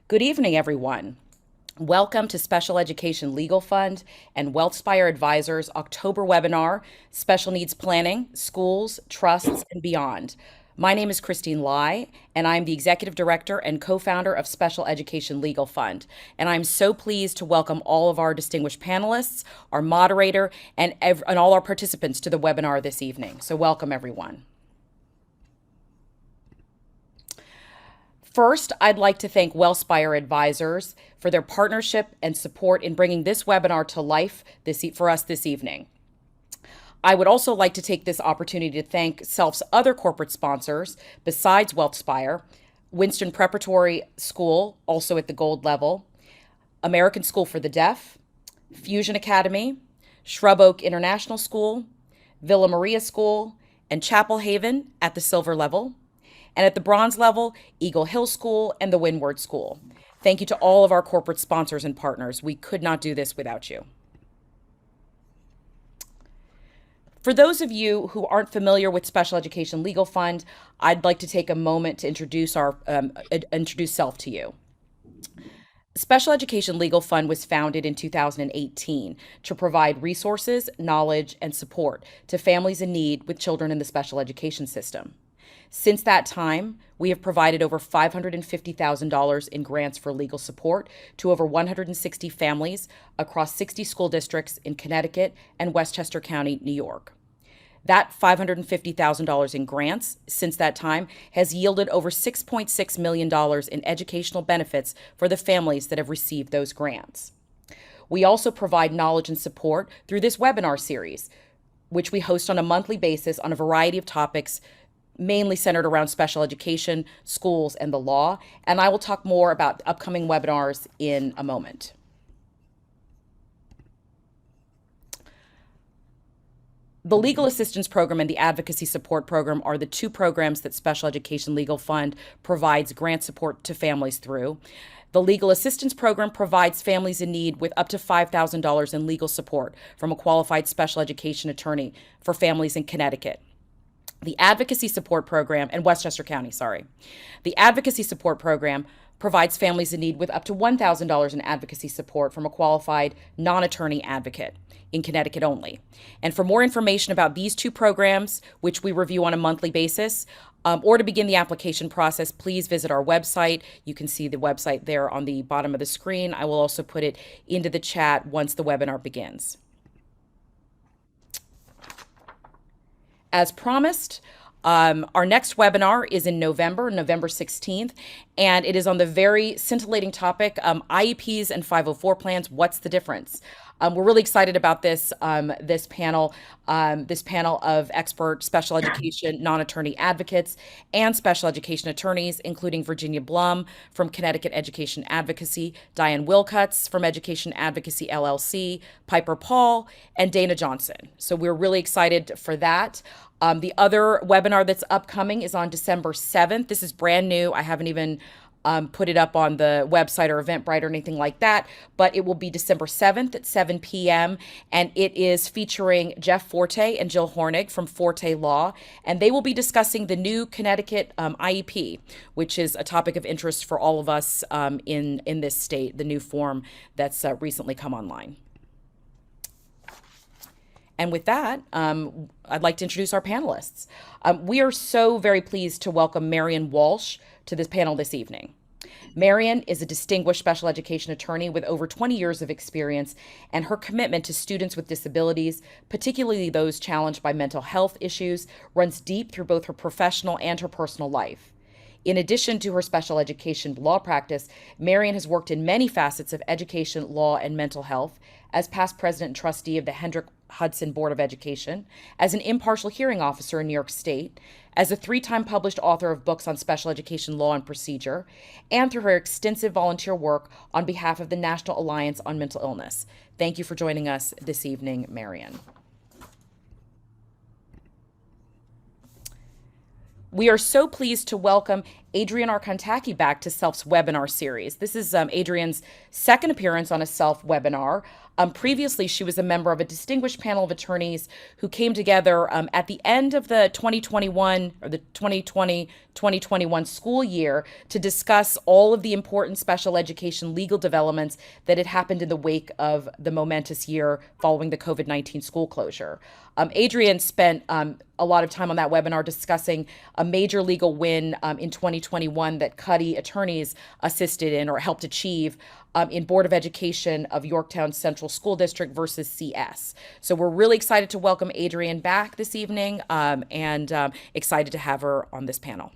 Good evening, everyone. Welcome to Special Education Legal Fund and Wealthspire Advisors October webinar, Special Needs Planning, Schools, Trusts, and Beyond. My name is Christine Lai, and I'm the Executive Director and co-founder of Special Education Legal Fund. And I'm so pleased to welcome all of our distinguished panelists, our moderator, and all our participants to the webinar this evening. So welcome, everyone. First, I'd like to thank Wealthspire Advisors for their partnership and support in bringing this webinar to life for us this evening. I would also like to take this opportunity to thank S.E.L.F's other corporate sponsors besides Wealthspire: Winston Preparatory School, also at the gold level, American School for the Deaf, Fusion Academy, Shrub Oak International School, Villa Maria School, and Chapel Haven at the silver level. And at the bronze level, Eagle Hill School and the Windward School. Thank you to all of our corporate sponsors and partners. We could not do this without you. For those of you who aren't familiar with Special Education Legal Fund, I'd like to take a moment to introduce S.E.L.F to you. Special Education Legal Fund was founded in 2018 to provide resources, knowledge, and support to families in need with children in the special education system. Since that time, we have provided over $550,000 in grants for legal support to over 160 families across 60 school districts in Connecticut and Westchester County, New York. That $550,000 in grants since that time has yielded over $6.6 million in educational benefits for the families that have received those grants. We also provide knowledge and support through this webinar series, which we host on a monthly basis on a variety of topics mainly centered around special education, schools, and the law. And I will talk more about upcoming webinars in a moment. The Legal Assistance Program and the Advocacy Support Program are the two programs that Special Education Legal Fund provides grant support to families through. The Legal Assistance Program provides families in need with up to $5,000 in legal support from a qualified special education attorney for families in Connecticut. The Advocacy Support Program, and Westchester County, The Advocacy Support Program provides families in need with up to $1,000 in advocacy support from a qualified non-attorney advocate in Connecticut only. And for more information about these two programs, which we review on a monthly basis, or to begin the application process, please visit our website. You can see the website there on the bottom of the screen. I will also put it into the chat once the webinar begins. As promised, our next webinar is in November 16th, and it is on the very scintillating topic, IEPs and 504 plans, what's the difference? We're really excited about this panel of expert special education non-attorney advocates and special education attorneys, including Virginia Blum from Connecticut Education Advocacy, Diane Wilcuts from Education Advocacy LLC, Piper Paul, and Dana Johnson. So we're really excited for that. The other webinar that's upcoming is on December 7th. This is brand new. I haven't even put it up on the website or Eventbrite or anything like that, but it will be December 7th at 7 p.m. And it is featuring Jeff Forte and Jill Hornig from Forte Law, and they will be discussing the new Connecticut IEP, which is a topic of interest for all of us in this state, the new form that's recently come online. And with that, I'd like to introduce our panelists. We are so very pleased to welcome Marion Walsh to this panel this evening. Marion is a distinguished special education attorney with over 20 years of experience, and her commitment to students with disabilities, particularly those challenged by mental health issues, runs deep through both her professional and her personal life. In addition to her special education law practice, Marion has worked in many facets of education, law, and mental health as past president and trustee of the Hendrick Hudson Board of Education, as an impartial hearing officer in New York State, as a 3-time published author of books on special education law and procedure, and through her extensive volunteer work on behalf of the National Alliance on Mental Illness. Thank you for joining us this evening, Marion. We are so pleased to welcome Adrienne Arkontaky back to S.E.L.F's webinar series. This is Adrienne's second appearance on a S.E.L.F webinar. Previously, she was a member of a distinguished panel of attorneys who came together at the end of the 2021 or the 2020-2021 school year to discuss all of the important special education legal developments that had happened in the wake of the momentous year following the COVID-19 school closure. Adrienne spent a lot of time on that webinar discussing a major legal win in 2021 that Cuddy attorneys assisted in or helped achieve in Board of Education of Yorktown Central School District versus CS. So we're really excited to welcome Adrienne back this evening and excited to have her on this panel.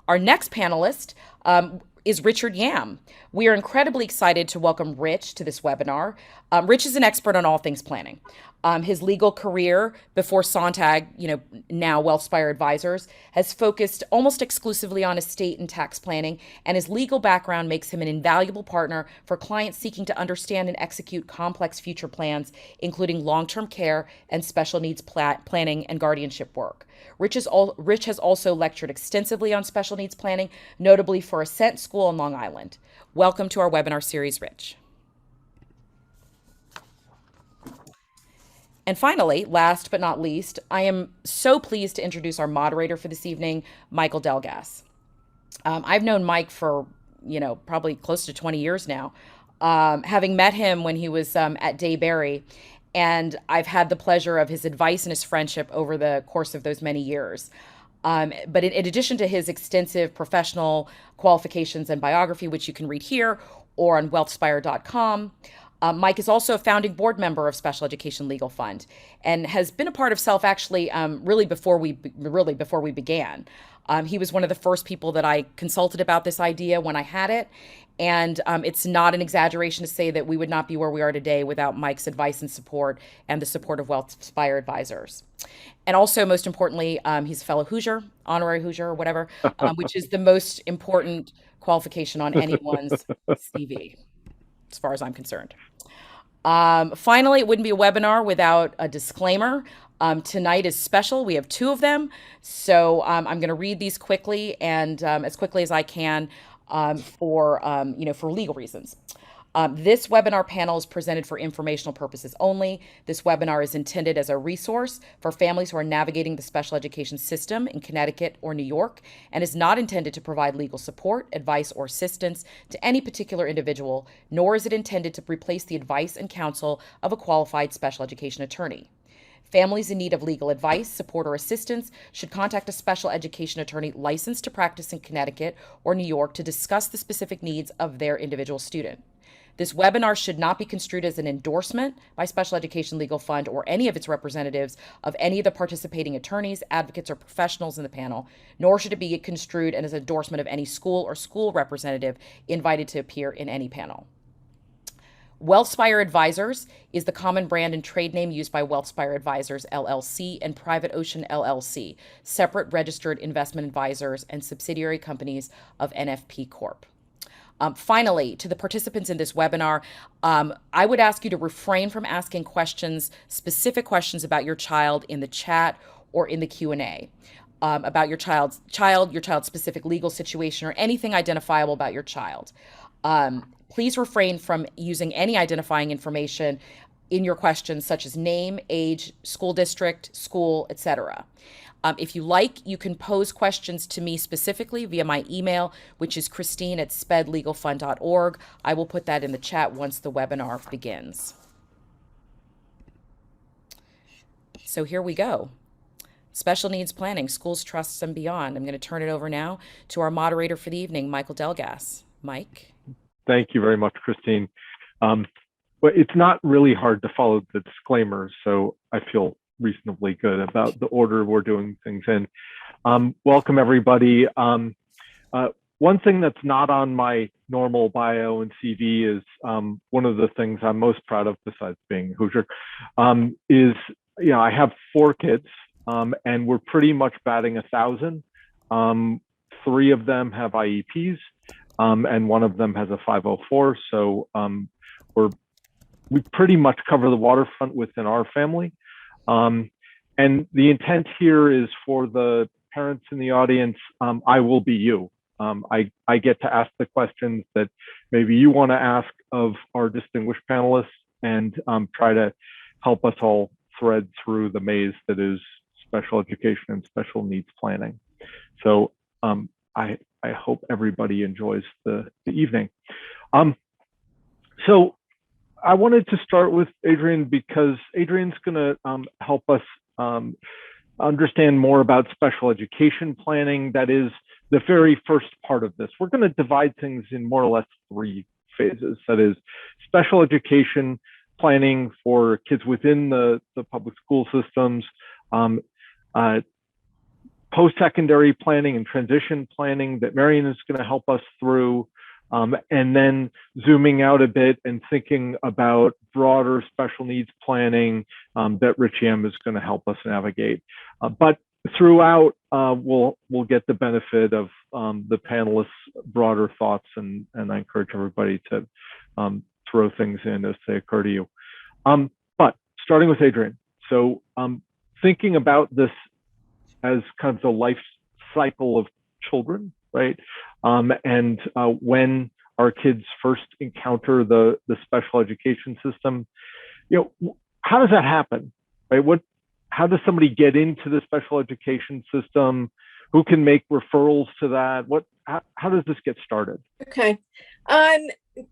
Our next panelist is Richard Yam. We are incredibly excited to welcome Rich to this webinar. Rich is an expert on all things planning. His legal career before Sontag, now Wealthspire Advisors, has focused almost exclusively on estate and tax planning, and his legal background makes him an invaluable partner for clients seeking to understand and execute complex future plans, including long-term care and special needs planning and guardianship work. Rich has also lectured extensively on special needs planning, notably for Ascent School in Long Island. Welcome to our webinar series, Rich. And finally, last but not least, I am so pleased to introduce our moderator for this evening, Michael Delgass. I've known Mike for, probably close to 20 years now, having met him when he was at Dayberry, and I've had the pleasure of his advice and his friendship over the course of those many years. But in addition to his extensive professional qualifications and biography, which you can read here or on wealthspire.com, Mike is also a founding board member of Special Education Legal Fund and has been a part of S.E.L.F. actually really before we began. He was one of the first people that I consulted about this idea when I had it. And it's not an exaggeration to say that we would not be where we are today without Mike's advice and support and the support of Wealthspire Advisors. And also, most importantly, he's a fellow Hoosier, honorary Hoosier or whatever, which is the most important qualification on anyone's CV, as far as I'm concerned. Finally, it wouldn't be a webinar without a disclaimer. Tonight is special. We have two of them. So I'm going to read these quickly and as quickly as I can for legal reasons. This webinar panel is presented for informational purposes only. This webinar is intended as a resource for families who are navigating the special education system in Connecticut or New York and is not intended to provide legal support, advice, or assistance to any particular individual, nor is it intended to replace the advice and counsel of a qualified special education attorney. Families in need of legal advice, support, or assistance should contact a special education attorney licensed to practice in Connecticut or New York to discuss the specific needs of their individual student. This webinar should not be construed as an endorsement by Special Education Legal Fund or any of its representatives of any of the participating attorneys, advocates, or professionals in the panel, nor should it be construed as an endorsement of any school or school representative invited to appear in any panel. Wealthspire Advisors is the common brand and trade name used by Wealthspire Advisors, LLC, and Private Ocean, LLC, separate registered investment advisors and subsidiary companies of NFP Corp. Finally, to the participants in this webinar, I would ask you to refrain from asking specific questions about your child in the chat or in the Q&A. About your child's specific legal situation, or anything identifiable about your child. Please refrain from using any identifying information in your questions, such as name, age, school district, school, etc. If you like, you can pose questions to me specifically via my email, which is christine@spedlegalfund.org. I will put that in the chat once the webinar begins. So here we go. Special needs planning, schools, trusts, and beyond. I'm going to turn it over now to our moderator for the evening, Michael Delgass. Mike. Thank you very much, Christine. But it's not really hard to follow the disclaimers, so I feel reasonably good about the order we're doing things in. Welcome, everybody. One thing that's not on my normal bio and CV is one of the things I'm most proud of, besides being a Hoosier, is I have 4 kids, and we're pretty much batting 1,000. 3 of them have IEPs, and 1 of them has a 504. So we pretty much cover the waterfront within our family. And the intent here is for the parents in the audience, I will be you. I get to ask the questions that maybe you want to ask of our distinguished panelists, and try to help us all thread through the maze that is special education and special needs planning. So I hope everybody enjoys the evening. So I wanted to start with Adrienne, because Adrienne's going to help us understand more about special education planning. That is the very first part of this. We're going to divide things in more or less 3 phases. That is special education planning for kids within the public school systems, post-secondary planning and transition planning that Marion is going to help us through, and then zooming out a bit and thinking about broader special needs planning that Rich Yam is going to help us navigate. But throughout, we'll get the benefit of the panelists' broader thoughts, and I encourage everybody to throw things in as they occur to you. But starting with Adrienne, so thinking about this as kind of the life cycle of children, right? And when our kids first encounter the special education system, how does that happen, right? How does somebody get into the special education system? Who can make referrals to that? How does this get started? Okay.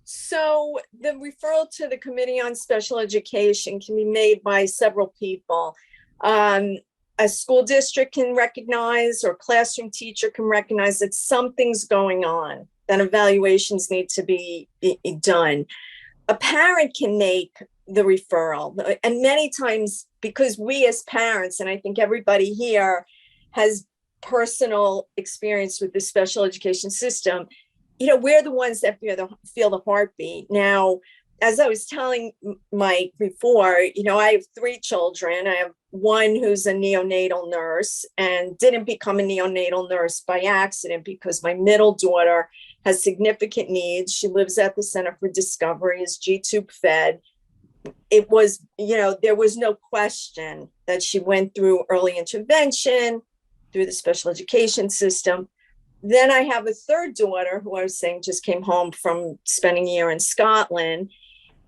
So the referral to the Committee on Special Education can be made by several people. A school district can recognize, or classroom teacher can recognize that something's going on, that evaluations need to be done. A parent can make the referral. And many times, because we as parents, and I think everybody here has personal experience with the special education system, we're the ones that feel the heartbeat. Now, as I was telling Mike before, I have 3 children. I have one who's a neonatal nurse, and didn't become a neonatal nurse by accident, because my middle daughter has significant needs. She lives at the Center for Discovery, is G-tube fed. It was, there was no question that she went through early intervention, through the special education system. Then I have a 3rd daughter who I was saying just came home from spending a year in Scotland.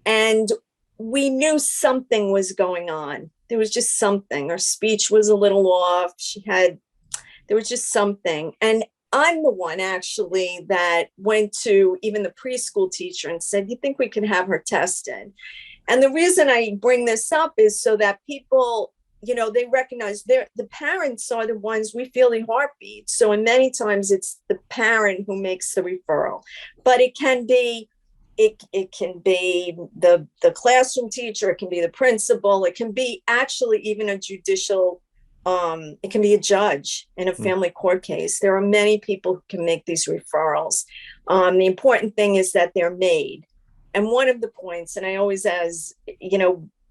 And we knew something was going on. There was just something. Her speech was a little off. There was just something. And I'm the one actually that went to even the preschool teacher and said, you think we can have her tested? And the reason I bring this up is so that people, they recognize the parents are the ones we feel the heartbeat. So in many times it's the parent who makes the referral, but it can be the classroom teacher, it can be the principal, it can be actually even a judicial, it can be a judge in a family court case. There are many people who can make these referrals. The important thing is that they're made. And one of the points, and I always,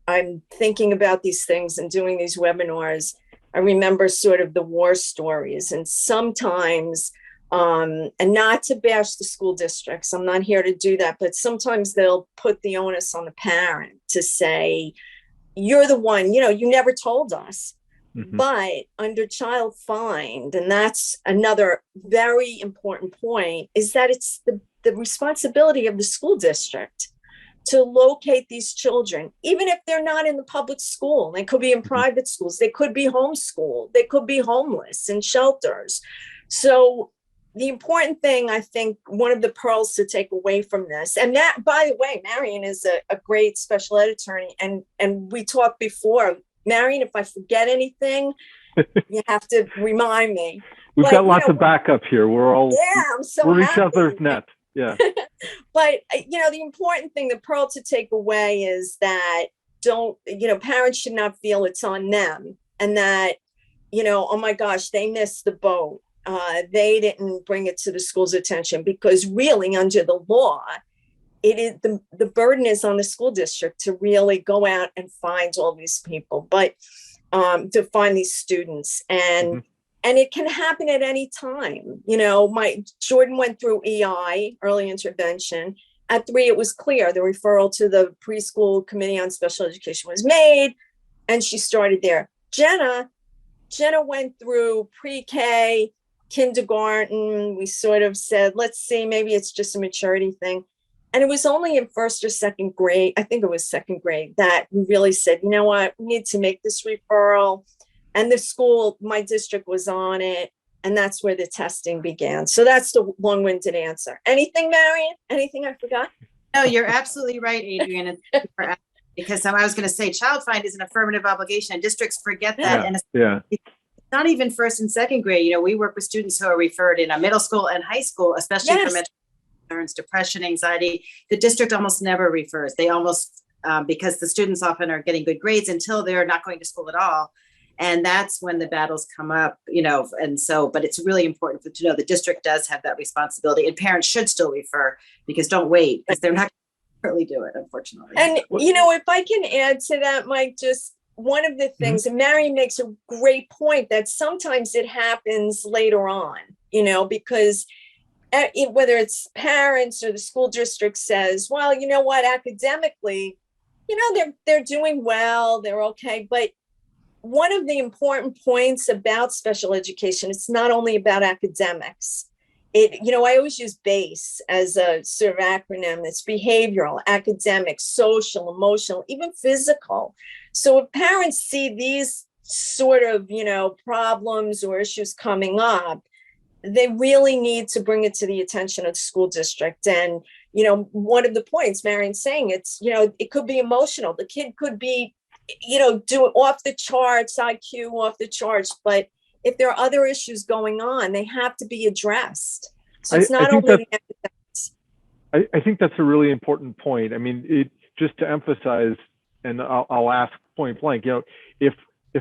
I'm thinking about these things and doing these webinars, I remember sort of the war stories, and sometimes, and not to bash the school districts, I'm not here to do that, but sometimes they'll put the onus on the parent to say, you're the one, you never told us. Mm-hmm. But under child find, and that's another very important point, is that it's the responsibility of the school district to locate these children, even if they're not in the public school. They could be in private schools, they could be homeschooled, they could be homeless in shelters. So the important thing, I think, one of the pearls to take away from this, and that, by the way, Marion is a great special ed attorney, and we talked before. Marion, if I forget anything, you have to remind me. We've got lots of backup here. We're all, I'm so we're happy. Each other's net. Yeah. But, the important thing, the pearl to take away is that parents should not feel it's on them, and that, oh my gosh, they missed the boat. They didn't bring it to the school's attention, because really under the law, it is the burden is on the school district to really go out and find all these people, but to find these students. And it can happen at any time. Jordan went through EI, early intervention. At 3, it was clear the referral to the preschool Committee on Special Education was made, and she started there. Jenna Jenna went through pre-K, kindergarten. We sort of said, let's see, maybe it's just a maturity thing. And it was only in first or second grade, I think it was second grade, that we really said, you know what, we need to make this referral. And the school, my district was on it. And that's where the testing began. So that's the long-winded answer. Anything, Marion? Anything I forgot? No, you're absolutely right, Adrienne. Because I was going to say child find is an affirmative obligation, and districts forget that. And it's not even first and second grade. You know, we work with students who are referred in a middle school and high school, especially for mental concerns, depression, anxiety. The district almost never refers. They almost, because the students often are getting good grades until they're not going to school at all. And that's when the battles come up, you know, and so, but it's really important to know the district does have that responsibility, and parents should still refer, because don't wait, because they're not going to really do it, unfortunately. And, you know, if I can add to that, Mike, just one of the things, and Marion makes a great point, that sometimes it happens later on, you know, because whether it's parents or the school district says, well, you know what, academically, you know, they're doing well, they're okay, but one of the important points about special education, it's not only about academics. You know, I always use BASE as a sort of acronym. It's behavioral, academic, social, emotional, even physical. So if parents see these sort of, you know, problems or issues coming up, they really need to bring it to the attention of the school district. And, you know, one of the points Marion's saying, it's, you know, it could be emotional. The kid could be, you know, do off the charts, IQ off the charts, but if there are other issues going on, they have to be addressed. So it's not only the academics. I think that's a really important point. I mean, just to emphasize, and I'll ask point blank, you know, if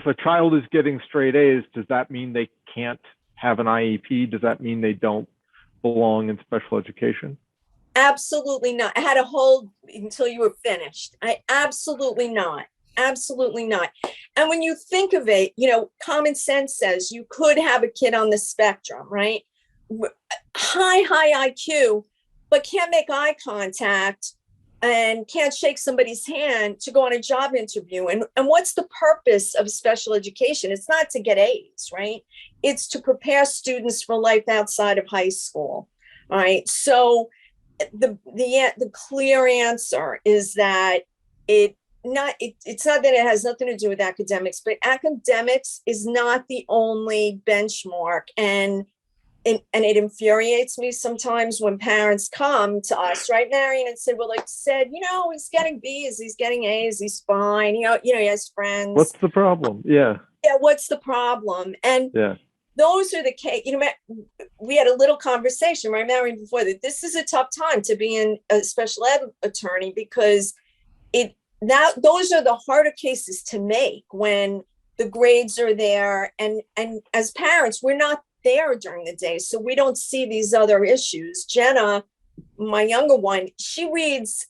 a child is getting straight A's, does that mean they can't have an IEP? Does that mean they don't belong in special education? Absolutely not. I had to hold until you were finished. Absolutely not. Absolutely not. And when you think of it, you know, common sense says you could have a kid on the spectrum, right? High IQ, but can't make eye contact and can't shake somebody's hand to go on a job interview. And what's the purpose of special education? It's not to get A's, right? It's to prepare students for life outside of high school. All right. So the clear answer is that it's not that it has nothing to do with academics, but academics is not the only benchmark. And it infuriates me sometimes when parents come to us, right, Marion, and say, well, like said, you know, he's getting B's, he's getting A's, he's fine. You know, he has friends. What's the problem? Yeah, what's the problem? And those are the case. You know, we had a little conversation, right, Marion, before that. This is a tough time to be in a special ed attorney, because those are the harder cases to make when the grades are there. And as parents, we're not there during the day, so we don't see these other issues. Jenna, my younger one, she reads,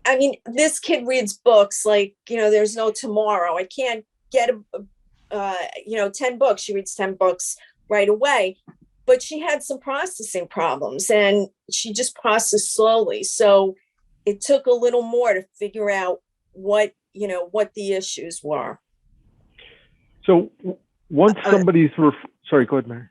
I mean, this kid reads books like, you know, there's no tomorrow. I can't get 10 books. She reads 10 books right away, but she had some processing problems and she just processed slowly. So it took a little more to figure out what the issues were. So once somebody's sorry, go ahead, Mary.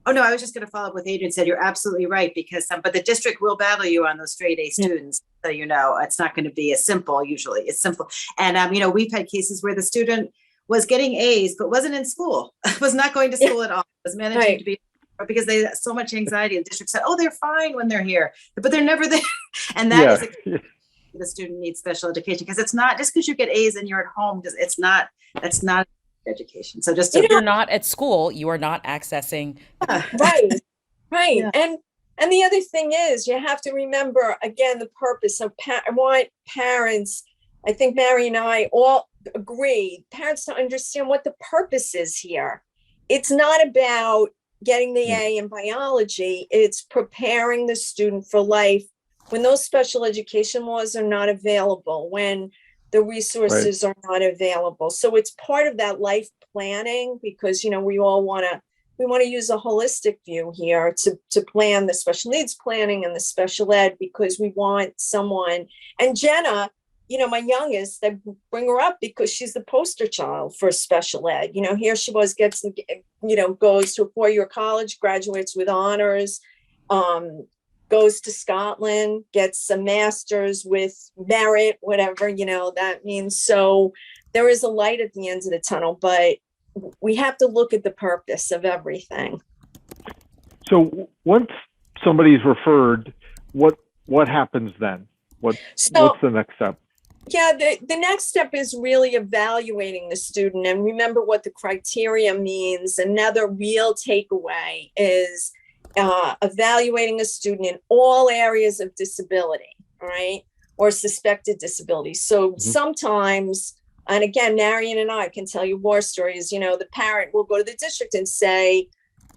Oh, no, I was just going to follow up with Adrienne said. You're absolutely right, because but the district will battle you on those straight A students. So, you know, it's not going to be as simple. Usually it's simple. And, you know, we've had cases where the student was getting A's, but wasn't in school, was not going to school at all, was managing to be, because they had so much anxiety. The district said, oh, they're fine when they're here, but they're never there. And that is the student needs special education, because it's not just because you get A's and you're at home, that's not education. So just if you're not at school, you are not accessing. Right. Yeah. And the other thing is, you have to remember, again, the purpose of I want parents, I think Mary and I all agree, parents to understand what the purpose is here. It's not about getting the A in biology. It's preparing the student for life when those special education laws are not available, when the resources are not available. So it's part of that life planning, because, you know, we want to use a holistic view here to plan the special needs planning and the special ed, because we want someone. And Jenna, my youngest, I bring her up because she's the poster child for special ed. Here she was, gets, goes to a four-year college, graduates with honors, goes to Scotland, gets a master's with merit, whatever, that means. So there is a light at the end of the tunnel, but we have to look at the purpose of everything. So once somebody's referred, what happens then? What's the next step? Yeah, the next step is really evaluating the student, and remember what the criteria means. Another real takeaway is evaluating a student in all areas of disability, right? Or suspected disability. So sometimes, and again, Marion and I can tell you war stories, the parent will go to the district and say,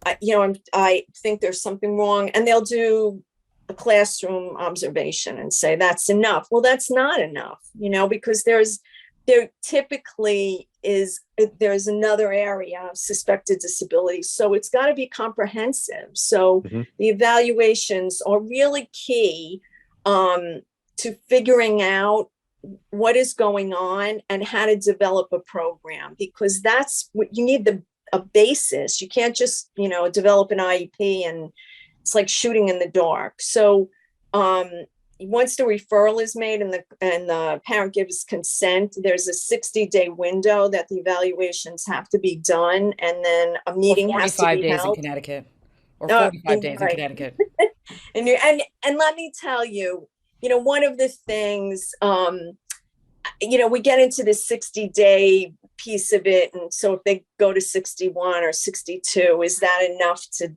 I think there's something wrong, and they'll do a classroom observation and say that's enough. Well, that's not enough, because there's another area of suspected disability. So it's got to be comprehensive. So the evaluations are really key to figuring out what is going on and how to develop a program, because that's what you need, a basis. You can't just, develop an IEP and it's like shooting in the dark. So once the referral is made and the parent gives consent, there's a 60-day window that the evaluations have to be done, and then a meeting has to be held. 45 days in Connecticut, or 45 days in Connecticut. And let me tell you, one of the things, we get into the 60-day piece of it, and so if they go to 61 or 62, is that enough to,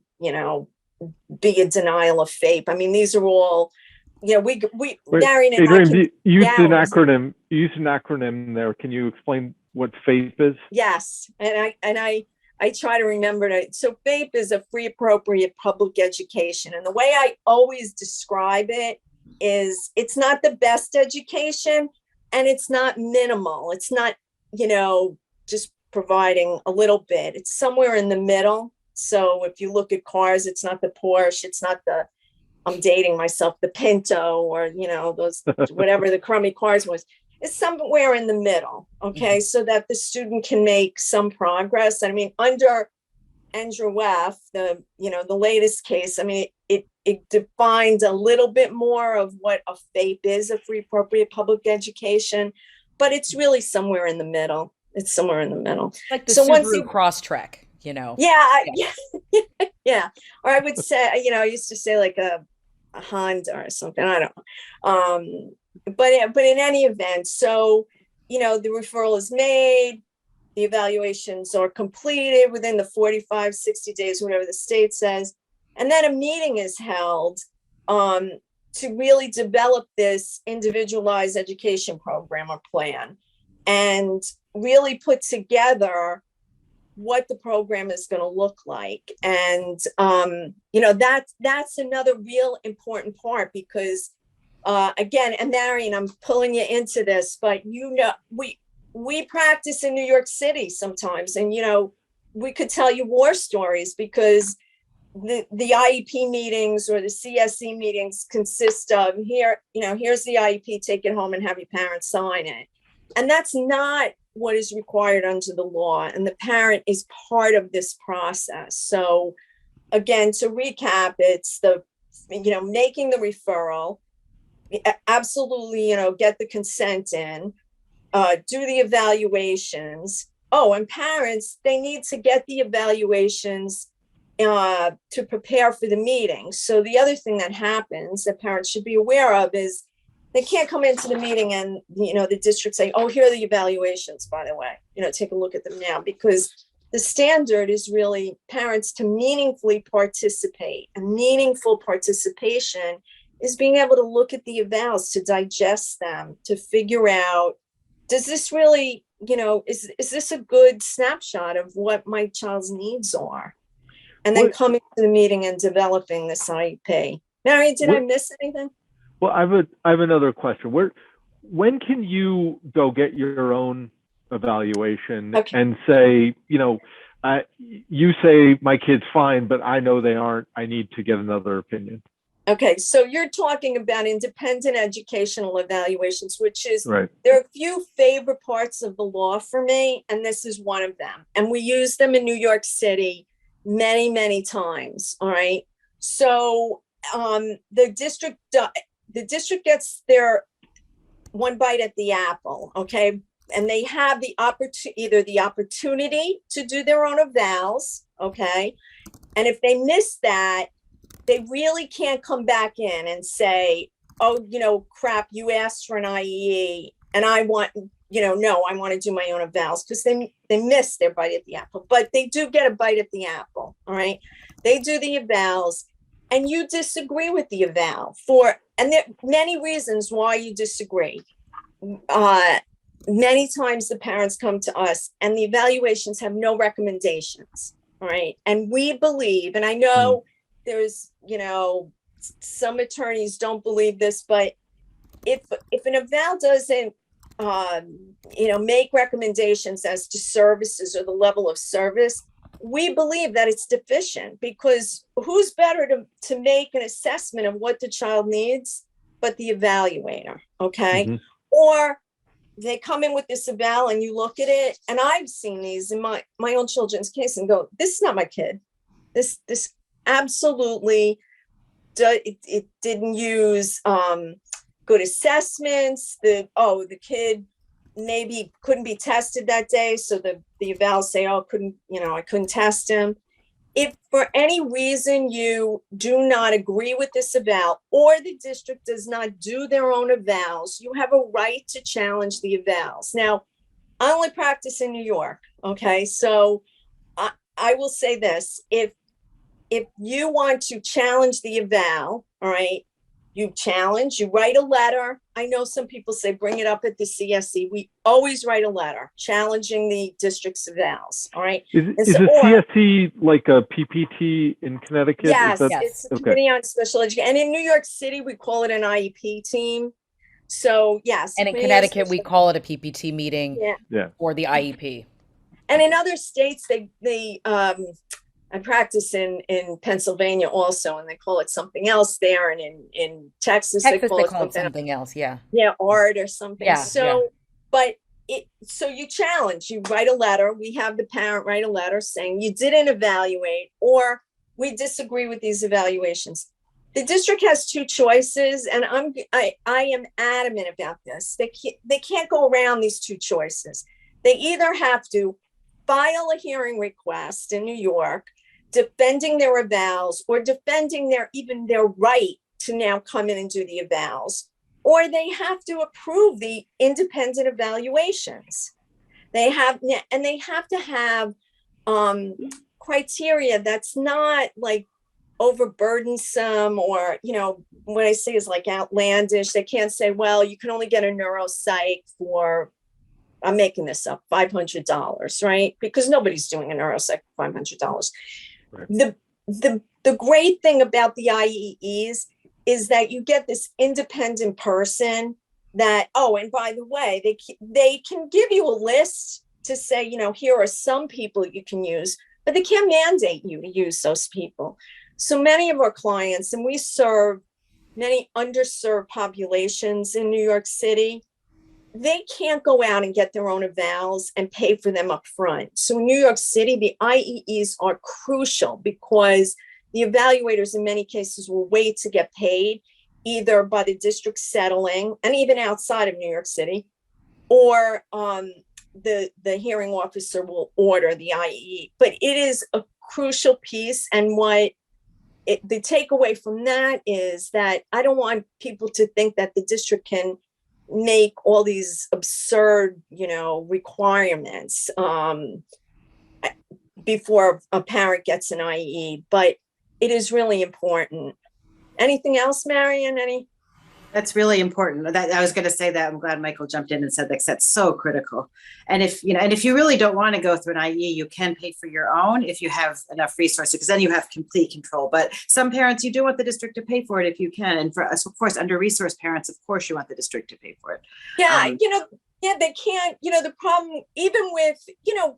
be a denial of FAPE? I mean, these are all, Marion and Adrienne, you used an acronym. You used an acronym there. Can you explain what FAPE is? Yes, and I try to remember it. So FAPE is a free appropriate public education, and the way I always describe it is it's not the best education, and it's not minimal. It's not, just providing a little bit. It's somewhere in the middle. So if you look at cars, it's not the Porsche, it's not I'm dating myself, the Pinto, or, those, whatever the crummy cars was. It's somewhere in the middle. Okay. So that the student can make some progress. I mean, under S.E.L.F, the latest case, I mean, it defines a little bit more of what a FAPE is, a free appropriate public education, but it's really somewhere in the middle. It's somewhere in the middle. Like the Subaru Crosstrek, Yeah. Or I would say, I used to say like a Honda or something. I don't know. But in any event, so, the referral is made, the evaluations are completed within the 45, 60 days, whatever the state says. And then a meeting is held to really develop this individualized education program or plan, and really put together what the program is going to look like. And, that's another real important part, because again, and Marion, I'm pulling you into this, but we practice in New York City sometimes, and, we could tell you war stories, because the IEP meetings or the CSE meetings consist of here's the IEP, take it home and have your parents sign it. And that's not what is required under the law. And the parent is part of this process. So again, to recap, it's making the referral, absolutely, get the consent in, do the evaluations. Oh, and parents, they need to get the evaluations to prepare for the meeting. So the other thing that happens that parents should be aware of is they can't come into the meeting and, the district say, oh, here are the evaluations, by the way, take a look at them now, because the standard is really parents to meaningfully participate. And meaningful participation is being able to look at the evals, to digest them, to figure out, does this really, is this a good snapshot of what my child's needs are? And then coming to the meeting and developing this IEP. Marion, did I miss anything? Well, I have another question. When can you go get your own evaluation and say, you say my kid's fine, but I know they aren't, I need to get another opinion? Okay, so you're talking about independent educational evaluations, which is, Right. there are a few favorite parts of the law for me, and this is one of them. And we use them in New York City many, many times. All right. So the district gets their one bite at the apple. Okay. And they have either the opportunity to do their own evals. Okay. And if they miss that, they really can't come back in and say, oh, crap, you asked for an IEE and I want, no, I want to do my own evals, because they missed their bite at the apple. But they do get a bite at the apple. All right. They do the evals and you disagree with the eval and there are many reasons why you disagree. Many times the parents come to us and the evaluations have no recommendations. All right. And we believe, and I know there's, some attorneys don't believe this, but if an eval doesn't, make recommendations as to services or the level of service, we believe that it's deficient, because who's better to make an assessment of what the child needs but the evaluator? Okay. Mm-hmm. Or they come in with this eval and you look at it, and I've seen these in my own children's case and go, this is not my kid. This absolutely, it didn't use good assessments. The kid maybe couldn't be tested that day, so the evals say, I couldn't test him. If for any reason you do not agree with this eval, or the district does not do their own evals, you have a right to challenge the evals. Now, I only practice in New York. Okay, so I will say this: if you want to challenge the eval, all right, you write a letter. I know some people say bring it up at the CSE. We always write a letter challenging the district's evals. All right. Is the CSE like a PPT in Connecticut? Yes, it's a Committee on Special Education. And in New York City, we call it an IEP team. So yes. And in Connecticut, we call it a PPT meeting for the IEP. And in other states, I practice in Pennsylvania also, and they call it something else there. And in Texas, they call it something else. Yeah. Yeah. Art or something. Yeah. So you challenge, you write a letter. We have the parent write a letter saying you didn't evaluate, or we disagree with these evaluations. The district has two choices, and I am adamant about this. They can't go around these two choices. They either have to file a hearing request in New York defending their evals, or defending their right to now come in and do the evals, or they have to approve the independent evaluations. They have to have criteria that's not like overburdensome, or what I say is like outlandish. They can't say, well, you can only get a neuropsych for, I'm making this up, $500, right? Because nobody's doing a neuropsych for $500. Right. The great thing about the IEEs is that you get this independent person that, and by the way, they can give you a list to say, here are some people you can use, but they can't mandate you to use those people. So many of our clients, and we serve many underserved populations in New York City, they can't go out and get their own evals and pay for them up front. So in New York City, the IEEs are crucial, because the evaluators in many cases will wait to get paid, either by the district settling, and even outside of New York City, or the hearing officer will order the IEE. But it is a crucial piece. And the takeaway from that is that I don't want people to think that the district can make all these absurd, requirements before a parent gets an IE, but it is really important. Anything else, Marion? That's really important. I was going to say that. I'm glad Michael jumped in and said that, 'cause that's so critical. And if you really don't want to go through an IE, you can pay for your own if you have enough resources, because then you have complete control. But some parents, you do want the district to pay for it if you can. And for us, of course, under-resourced parents, of course, you want the district to pay for it. Yeah, they can't, the problem, even with,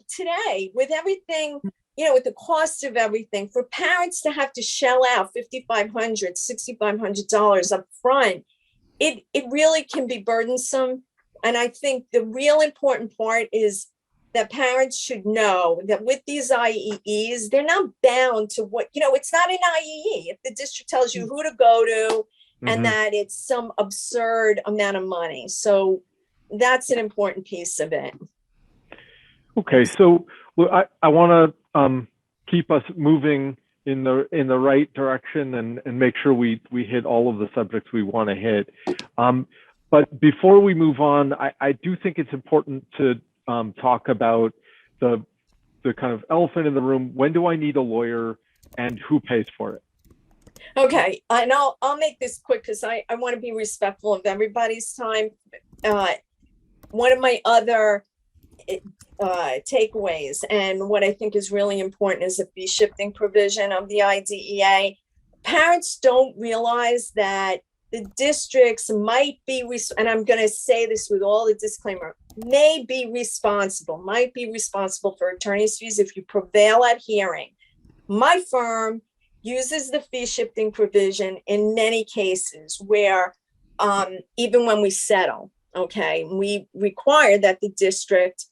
today, with everything with the cost of everything, for parents to have to shell out $5,500, $6,500 up front, it really can be burdensome. And I think the real important part is that parents should know that with these IEEs, they're not bound to what, it's not an IEE. If the district tells you who to go to and that it's some absurd amount of money. So that's an important piece of it. Okay, so I want to keep us moving in the right direction and make sure we hit all of the subjects we want to hit. But before we move on, I do think it's important to talk about the kind of elephant in the room. When do I need a lawyer, and who pays for it? Okay, and I'll make this quick because I want to be respectful of everybody's time. One of my other takeaways, and what I think is really important, is the fee shifting provision of the IDEA. Parents don't realize that the districts might be, and I'm going to say this with all the disclaimer, might be responsible for attorney's fees if you prevail at hearing. My firm uses the fee shifting provision in many cases where even when we settle, okay, we require that the district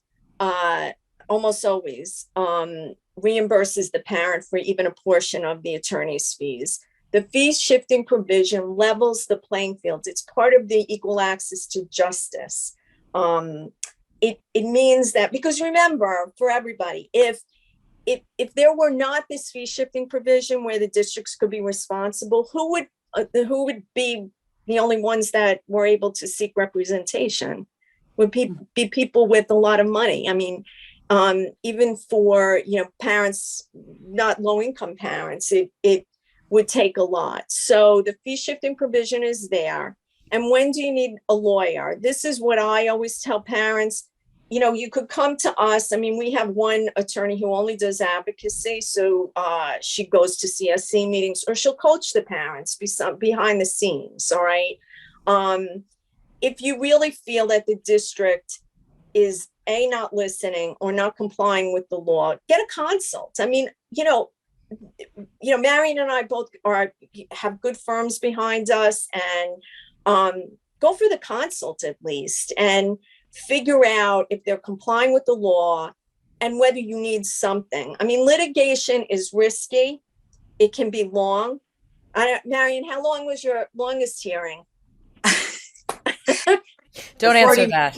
almost always reimburses the parent for even a portion of the attorney's fees. The fee shifting provision levels the playing field. It's part of the equal access to justice. It means that, because remember, for everybody, if there were not this fee shifting provision where the districts could be responsible, who would be the only ones that were able to seek representation? Would be people with a lot of money. I mean, even for parents, not low income parents, it would take a lot. So the fee shifting provision is there. And when do you need a lawyer? This is what I always tell parents. You could come to us. I mean, we have one attorney who only does advocacy. So she goes to CSC meetings, or she'll coach the parents behind the scenes. All right. If you really feel that the district is not listening or not complying with the law, get a consult. I mean, Marion and I both have good firms behind us, and go for the consult at least and figure out if they're complying with the law and whether you need something. I mean, litigation is risky. It can be long. Marion, how long was your longest hearing? Don't answer that.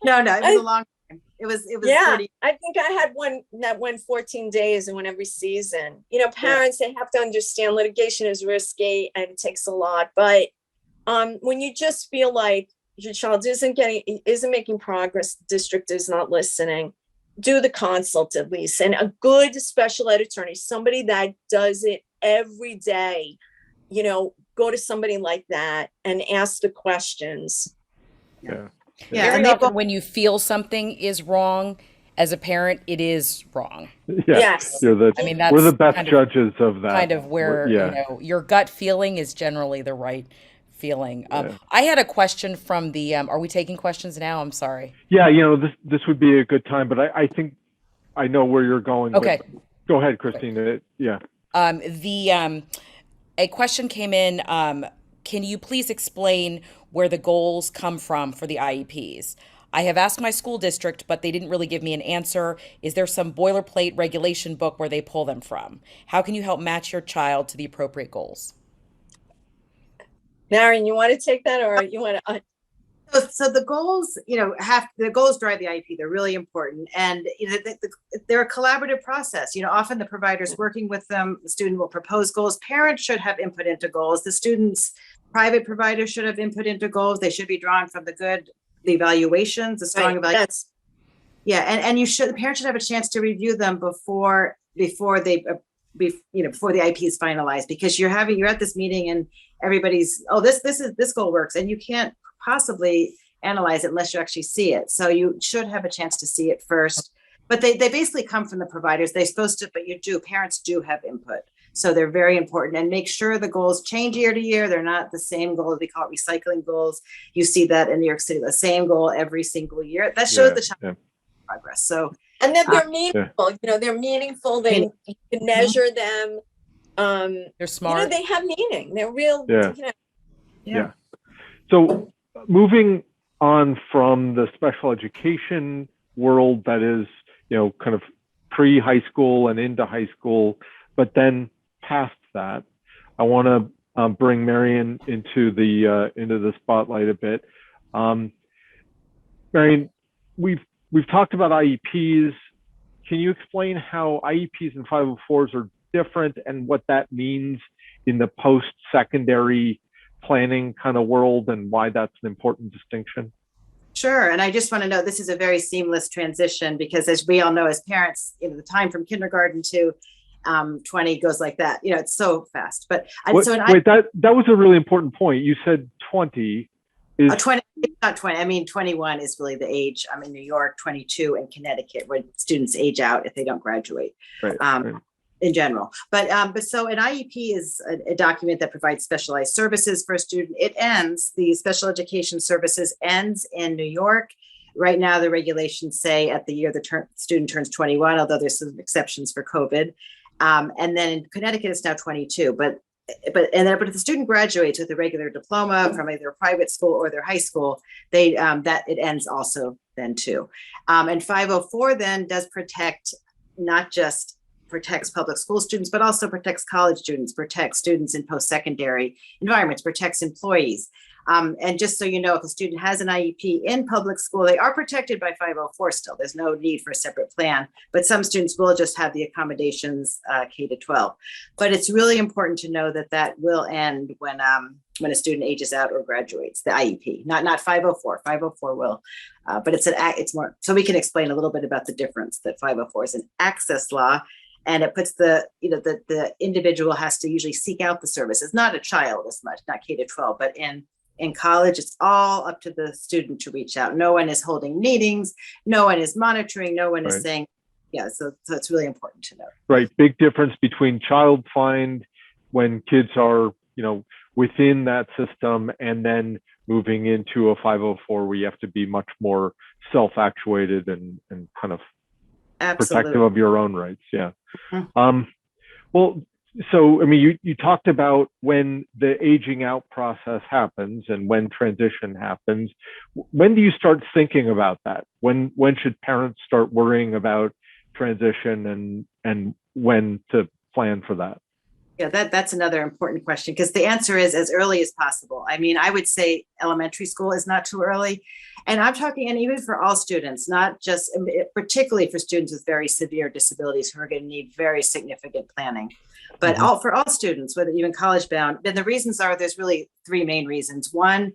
No, it was a long time. It was yeah, 40. I think I had one that went 14 days and went every season. Parents, they have to understand litigation is risky and it takes a lot. But when you just feel like your child isn't making progress, the district is not listening, do the consult at least. And a good special ed attorney, somebody that does it every day, go to somebody like that and ask the questions. Yeah. Very often when you feel something is wrong, as a parent, it is wrong. Yeah. Yes. We're the best judges of that. Kind of where, your gut feeling is generally the right feeling. I had a question from the, are we taking questions now? I'm sorry. Yeah, this would be a good time, but I think I know where you're going. Okay. Go ahead, Christine. Yeah. A question came in. Can you please explain where the goals come from for the IEPs? I have asked my school district, but they didn't really give me an answer. Is there some boilerplate regulation book where they pull them from? How can you help match your child to the appropriate goals? Marion, you want to take that, or you want to? So the goals, the goals drive the IEP. They're really important, and they're a collaborative process. Often the provider's working with them. The student will propose goals. Parents should have input into goals. The student's private provider should have input into goals. They should be drawn from the evaluations, the strong evaluations. Yeah, and the parents should have a chance to review them before the IEP is finalized, because you're at this meeting and everybody's, this goal works, and you can't possibly analyze it unless you actually see it. So you should have a chance to see it first. But they basically come from the providers. They're supposed to, but parents do have input. So they're very important, and make sure the goals change year to year. They're not the same goals. We call it recycling goals. You see that in New York City, the same goal every single year. That shows the child progress. So And that they're meaningful, they're meaningful. You can measure them. They're smart. They have meaning. They're real. Yeah. So moving on from the special education world that is, kind of pre-high school and into high school, but then past that, I want to bring Marion into the spotlight a bit. Marion, we've talked about IEPs. Can you explain how IEPs and 504s are different and what that means in the post-secondary planning kind of world and why that's an important distinction? Sure. And I just want to know, this is a very seamless transition because as we all know, as parents, the time from kindergarten to 20 goes like that. It's so fast. But that was a really important point. You said 20 is 20, it's not 20. I mean, 21 is really the age. I'm in New York, 22 in Connecticut, where students age out if they don't graduate. Right. In general. But so an IEP is a document that provides specialized services for a student. The special education services ends in New York. Right now, the regulations say at the year the student turns 21, although there's some exceptions for COVID. And then in Connecticut, it's now 22. But if the student graduates with a regular diploma from either a private school or their high school, that it ends also then too. And 504 then does protect not just protects public school students, but also protects college students, protects students in post-secondary environments, protects employees. And just so you know, if a student has an IEP in public school, they are protected by 504 still. There's no need for a separate plan, but some students will just have the accommodations K to 12. But it's really important to know that will end when a student ages out or graduates, the IEP, not 504. 504 will, but it's more, so we can explain a little bit about the difference that 504 is an access law. And it puts the individual has to usually seek out the services, not a child as much, not K to 12, but in college, it's all up to the student to reach out. No one is holding meetings, no one is monitoring, no one is saying, so it's really important to know. Right, big difference between child find when kids are, within that system and then moving into a 504 where you have to be much more self-actuated and kind of protective of your own rights. Yeah. Well, so, I mean, you talked about when the aging out process happens and when transition happens. When do you start thinking about that? When should parents start worrying about transition and when to plan for that? Yeah, that's another important question because the answer is as early as possible. I mean, I would say elementary school is not too early. And I'm talking, and even for all students, not just, particularly for students with very severe disabilities who are going to need very significant planning, but for all students, whether even college bound. Then the reasons are, there's really three main reasons. One,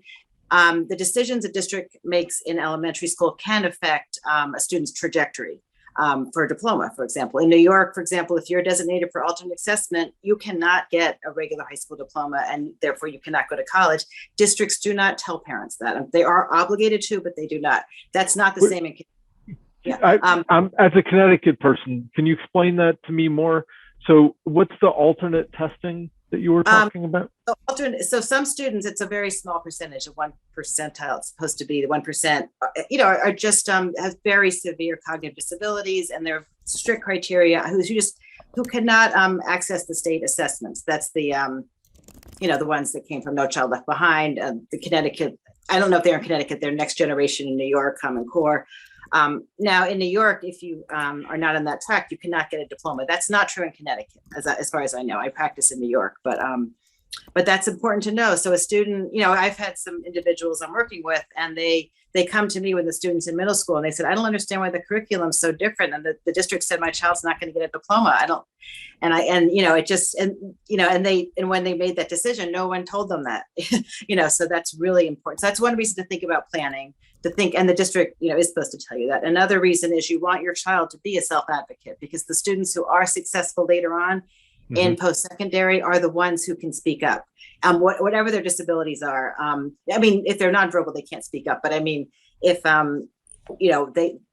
the decisions a district makes in elementary school can affect a student's trajectory. For a diploma, for example. In New York, for example, if you're designated for alternate assessment, you cannot get a regular high school diploma and therefore you cannot go to college. Districts do not tell parents that. They are obligated to, but they do not. That's not the same in as a Connecticut person, can you explain that to me more? So what's the alternate testing that you were talking about? So some students, it's a very small percentage of 1 percentile. It's supposed to be the 1%, are just have very severe cognitive disabilities, and there are strict criteria who cannot access the state assessments. That's the the ones that came from No Child Left Behind, the Connecticut. I don't know if they're in Connecticut. They're Next Generation in New York, Common Core. Now in New York, if you are not on that track, you cannot get a diploma. That's not true in Connecticut, as far as I know. I practice in New York, but that's important to know. So a student, I've had some individuals I'm working with, and they come to me when the students in middle school, and they said, I don't understand why the curriculum's so different. And the district said, my child's not going to get a diploma. And when they made that decision, no one told them that, so that's really important. So that's one reason to think about planning, and the district, is supposed to tell you that. Another reason is you want your child to be a self-advocate, because the students who are successful later on in post-secondary are the ones who can speak up, whatever their disabilities are. I mean, if they're nonverbal, they can't speak up. But I mean, if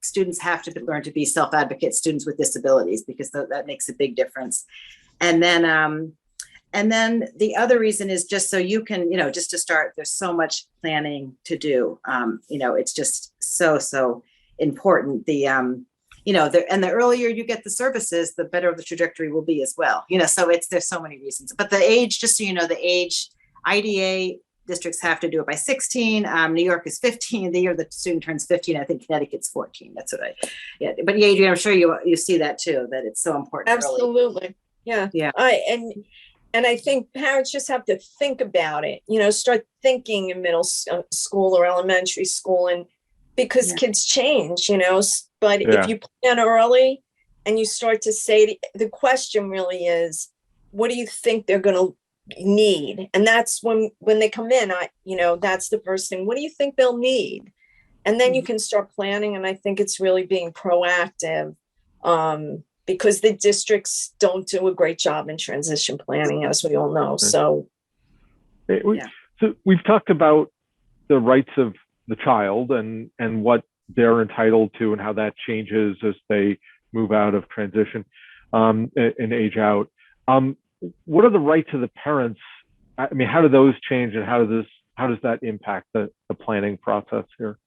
students have to learn to be self-advocate, students with disabilities, because that makes a big difference. And then the other reason is just so you can, just to start, there's so much planning to do. It's just so important. and the earlier you get the services, the better the trajectory will be as well. So there's so many reasons. But the age, just so you know, the age, IDA districts have to do it by 16. New York is 15. The year the student turns 15, I think Connecticut's 14. That's what but yeah, Adrienne, I'm sure you see that too, that it's so important. Absolutely. Early. Yeah. And I think parents just have to think about it, start thinking in middle school or elementary school, and because kids change, but if you plan early and you start to say, the question really is, what do you think they're going to need? And that's when they come in, that's the first thing. What do you think they'll need? And then you can start planning. And I think it's really being proactive, because the districts don't do a great job in transition planning, as we all know. So we've talked about the rights of the child and what they're entitled to and how that changes as they move out of transition and age out. What are the rights of the parents? I mean, how do those change, and how does that impact the planning process here?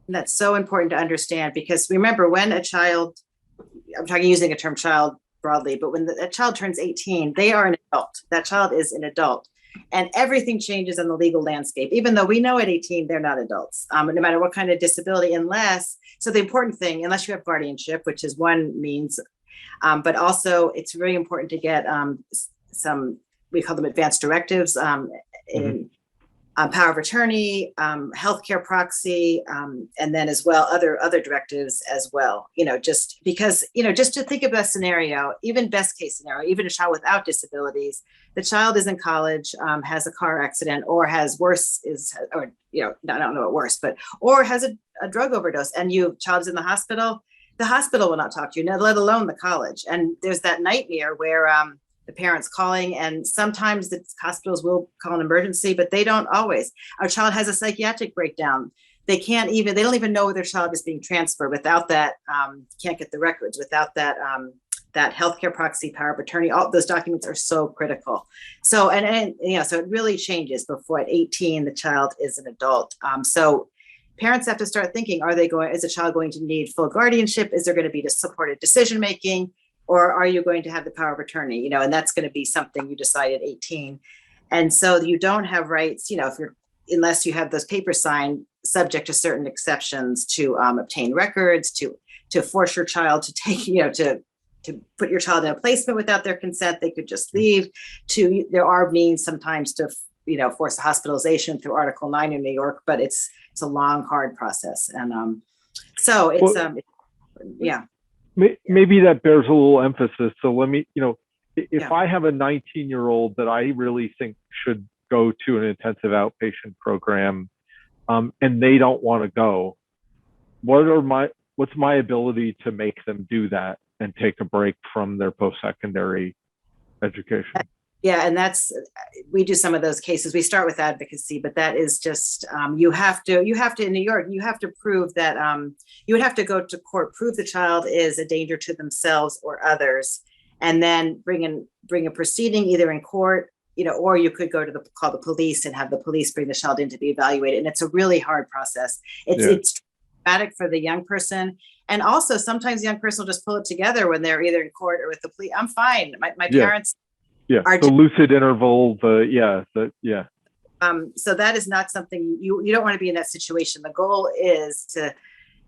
That's so important to understand, because remember, when a child, I'm talking using a term child broadly, but when a child turns 18, they are an adult. That child is an adult, and everything changes in the legal landscape. Even though we know at 18, they're not adults, no matter what kind of disability, so the important thing, unless you have guardianship, which is one means, but also it's very important to get some, we call them advanced directives, in power of attorney, healthcare proxy, and then as well, other directives as well, just because, just to think of a scenario, even best case scenario, even a child without disabilities, the child is in college, has a car accident, or has worse I don't know what worse, but, or has a drug overdose, and child is in the hospital will not talk to you, let alone the college. And there's that nightmare where, the parents calling, and sometimes the hospitals will call an emergency, but they don't always. Our child has a psychiatric breakdown. They don't even know where their child is being transferred without that, can't get the records without that, that healthcare proxy, power of attorney. All those documents are so critical. So, so it really changes before at 18, the child is an adult. So parents have to start thinking, is a child going to need full guardianship? Is there going to be supported decision-making? Or are you going to have the power of attorney? And that's going to be something you decide at 18. And so you don't have rights, unless you have those papers signed, subject to certain exceptions to obtain records, to force your child to take, to put your child in a placement without their consent. They could just leave. There are means sometimes to, force a hospitalization through Article 9 in New York, but it's a long, hard process. And so it's, Maybe that bears a little emphasis. So let me, if I have a 19-year-old that I really think should go to an intensive outpatient program, and they don't want to go, what's my ability to make them do that and take a break from their post-secondary education? Yeah, and we do some of those cases. We start with advocacy, but that is just, you have to in New York, you have to prove that, you would have to go to court, prove the child is a danger to themselves or others, and then bring a proceeding either in court, or you could go to call the police and have the police bring the child in to be evaluated. And it's a really hard process. It's traumatic for the young person. And also sometimes the young person will just pull it together when they're either in court or with the police. I'm fine. My parents, the lucid interval, so that is not something you don't want to be in that situation. The goal is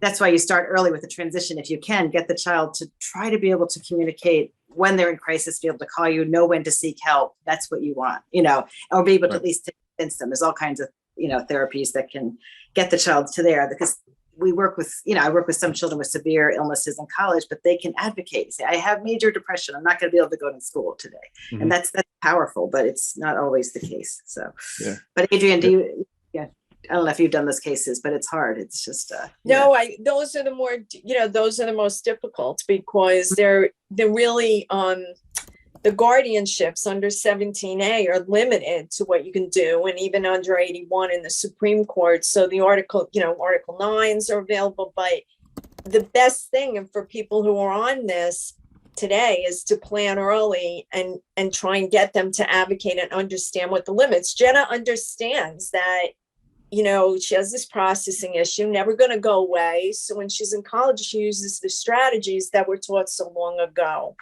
that's why you start early with the transition. If you can, get the child to try to be able to communicate when they're in crisis, be able to call you, know when to seek help. That's what you want, or be able to at least convince them. There's all kinds of, therapies that can get the child to there, because we work with, I work with some children with severe illnesses in college, but they can advocate, say, I have major depression. I'm not going to be able to go to school today. Mm-hmm. And that's powerful, but it's not always the case. So, but Adrienne, I don't know if you've done those cases, but it's hard. It's just, those are the more, those are the most difficult, because they're really, the guardianships under 17A are limited to what you can do, and even under 81 in the Supreme Court. So the Article 9s are available, but the best thing for people who are on this today is to plan early and try and get them to advocate and understand what the limits. Jenna understands that she has this processing issue, never going to go away. So when she's in college, she uses the strategies that were taught so long ago.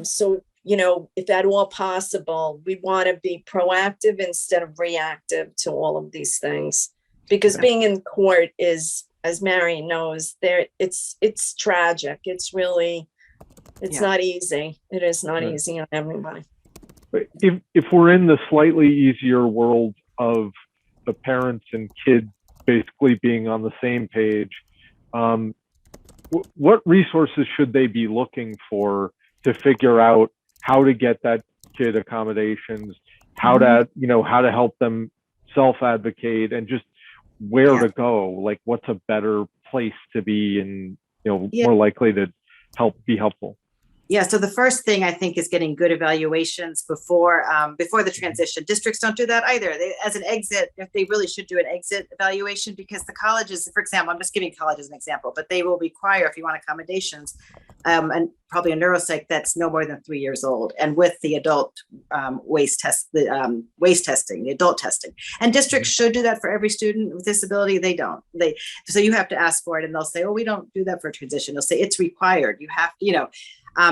So, if at all possible, we want to be proactive instead of reactive to all of these things, because being in court is, as Marion knows, it's tragic. It's really, not easy. It is not easy on everybody. If we're in the slightly easier world of the parents and kids basically being on the same page, what resources should they be looking for to figure out how to get that kid accommodations, how to help them self-advocate, and just where to go? Like, what's a better place to be, and more likely to be helpful? Yeah, so the first thing I think is getting good evaluations before the transition. Districts don't do that either. As an exit, they really should do an exit evaluation, because the colleges, for example, I'm just giving college as an example, but they will require, if you want accommodations, and probably a neuropsych that's no more than 3 years old, and with the adult waste testing, the adult testing. And districts should do that for every student with disability. They don't. So you have to ask for it, and they'll say, "Oh, we don't do that for a transition." They'll say it's required. You have to,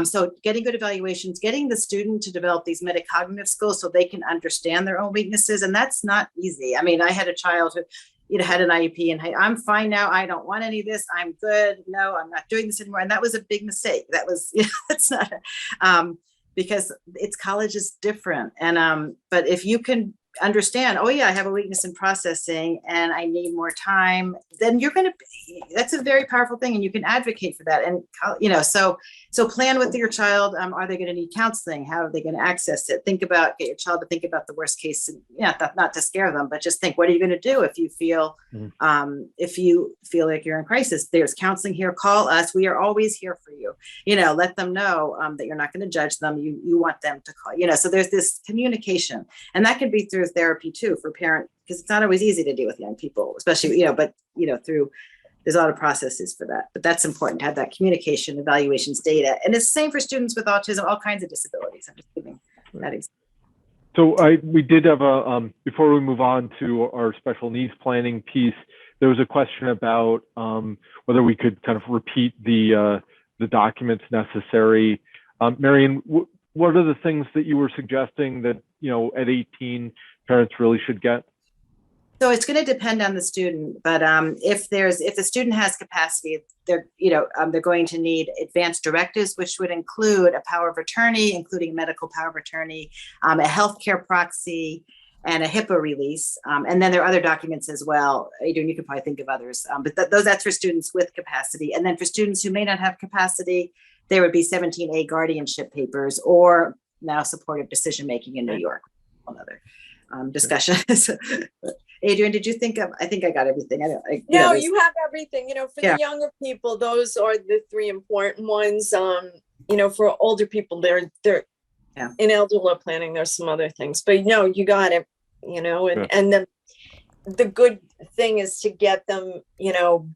so getting good evaluations, getting the student to develop these metacognitive skills so they can understand their own weaknesses. And that's not easy. I mean, I had a child who had an IEP, and I'm fine now. I don't want any of this. I'm good. No, I'm not doing this anymore. And that was a big mistake. That was, it's not, because college is different. And, but if you can understand, oh yeah, I have a weakness in processing and I need more time, then that's a very powerful thing, and you can advocate for that. And so plan with your child. Are they going to need counseling? How are they going to access it? Get your child to think about the worst case, not to scare them, but just think, what are you going to do if you feel like you're in crisis? There's counseling here. Call us. We are always here for you. Let them know that you're not going to judge them. You want them to call. So there's this communication, and that can be through therapy too for parents, because it's not always easy to deal with young people, especially there's a lot of processes for that, but that's important to have that communication, evaluations, data. And it's the same for students with autism, all kinds of disabilities. I'm just giving that example. So we did have before we move on to our special needs planning piece, there was a question about whether we could kind of repeat the documents necessary. Marion, what are the things that you were suggesting that, at 18 parents really should get? So it's going to depend on the student, but if the student has capacity, they're going to need advanced directives, which would include a power of attorney, including a medical power of attorney, a healthcare proxy, and a HIPAA release. And then there are other documents as well. Adrienne, you could probably think of others, but that's for students with capacity. And then for students who may not have capacity, there would be 17A guardianship papers, or now supportive decision-making in New York. Another discussion. Adrienne, did you think of, I think I got everything. You have everything, for the younger people, those are the three important ones. For older people, they're in elder law planning, there's some other things, but no, you got it, and the good thing is to get them,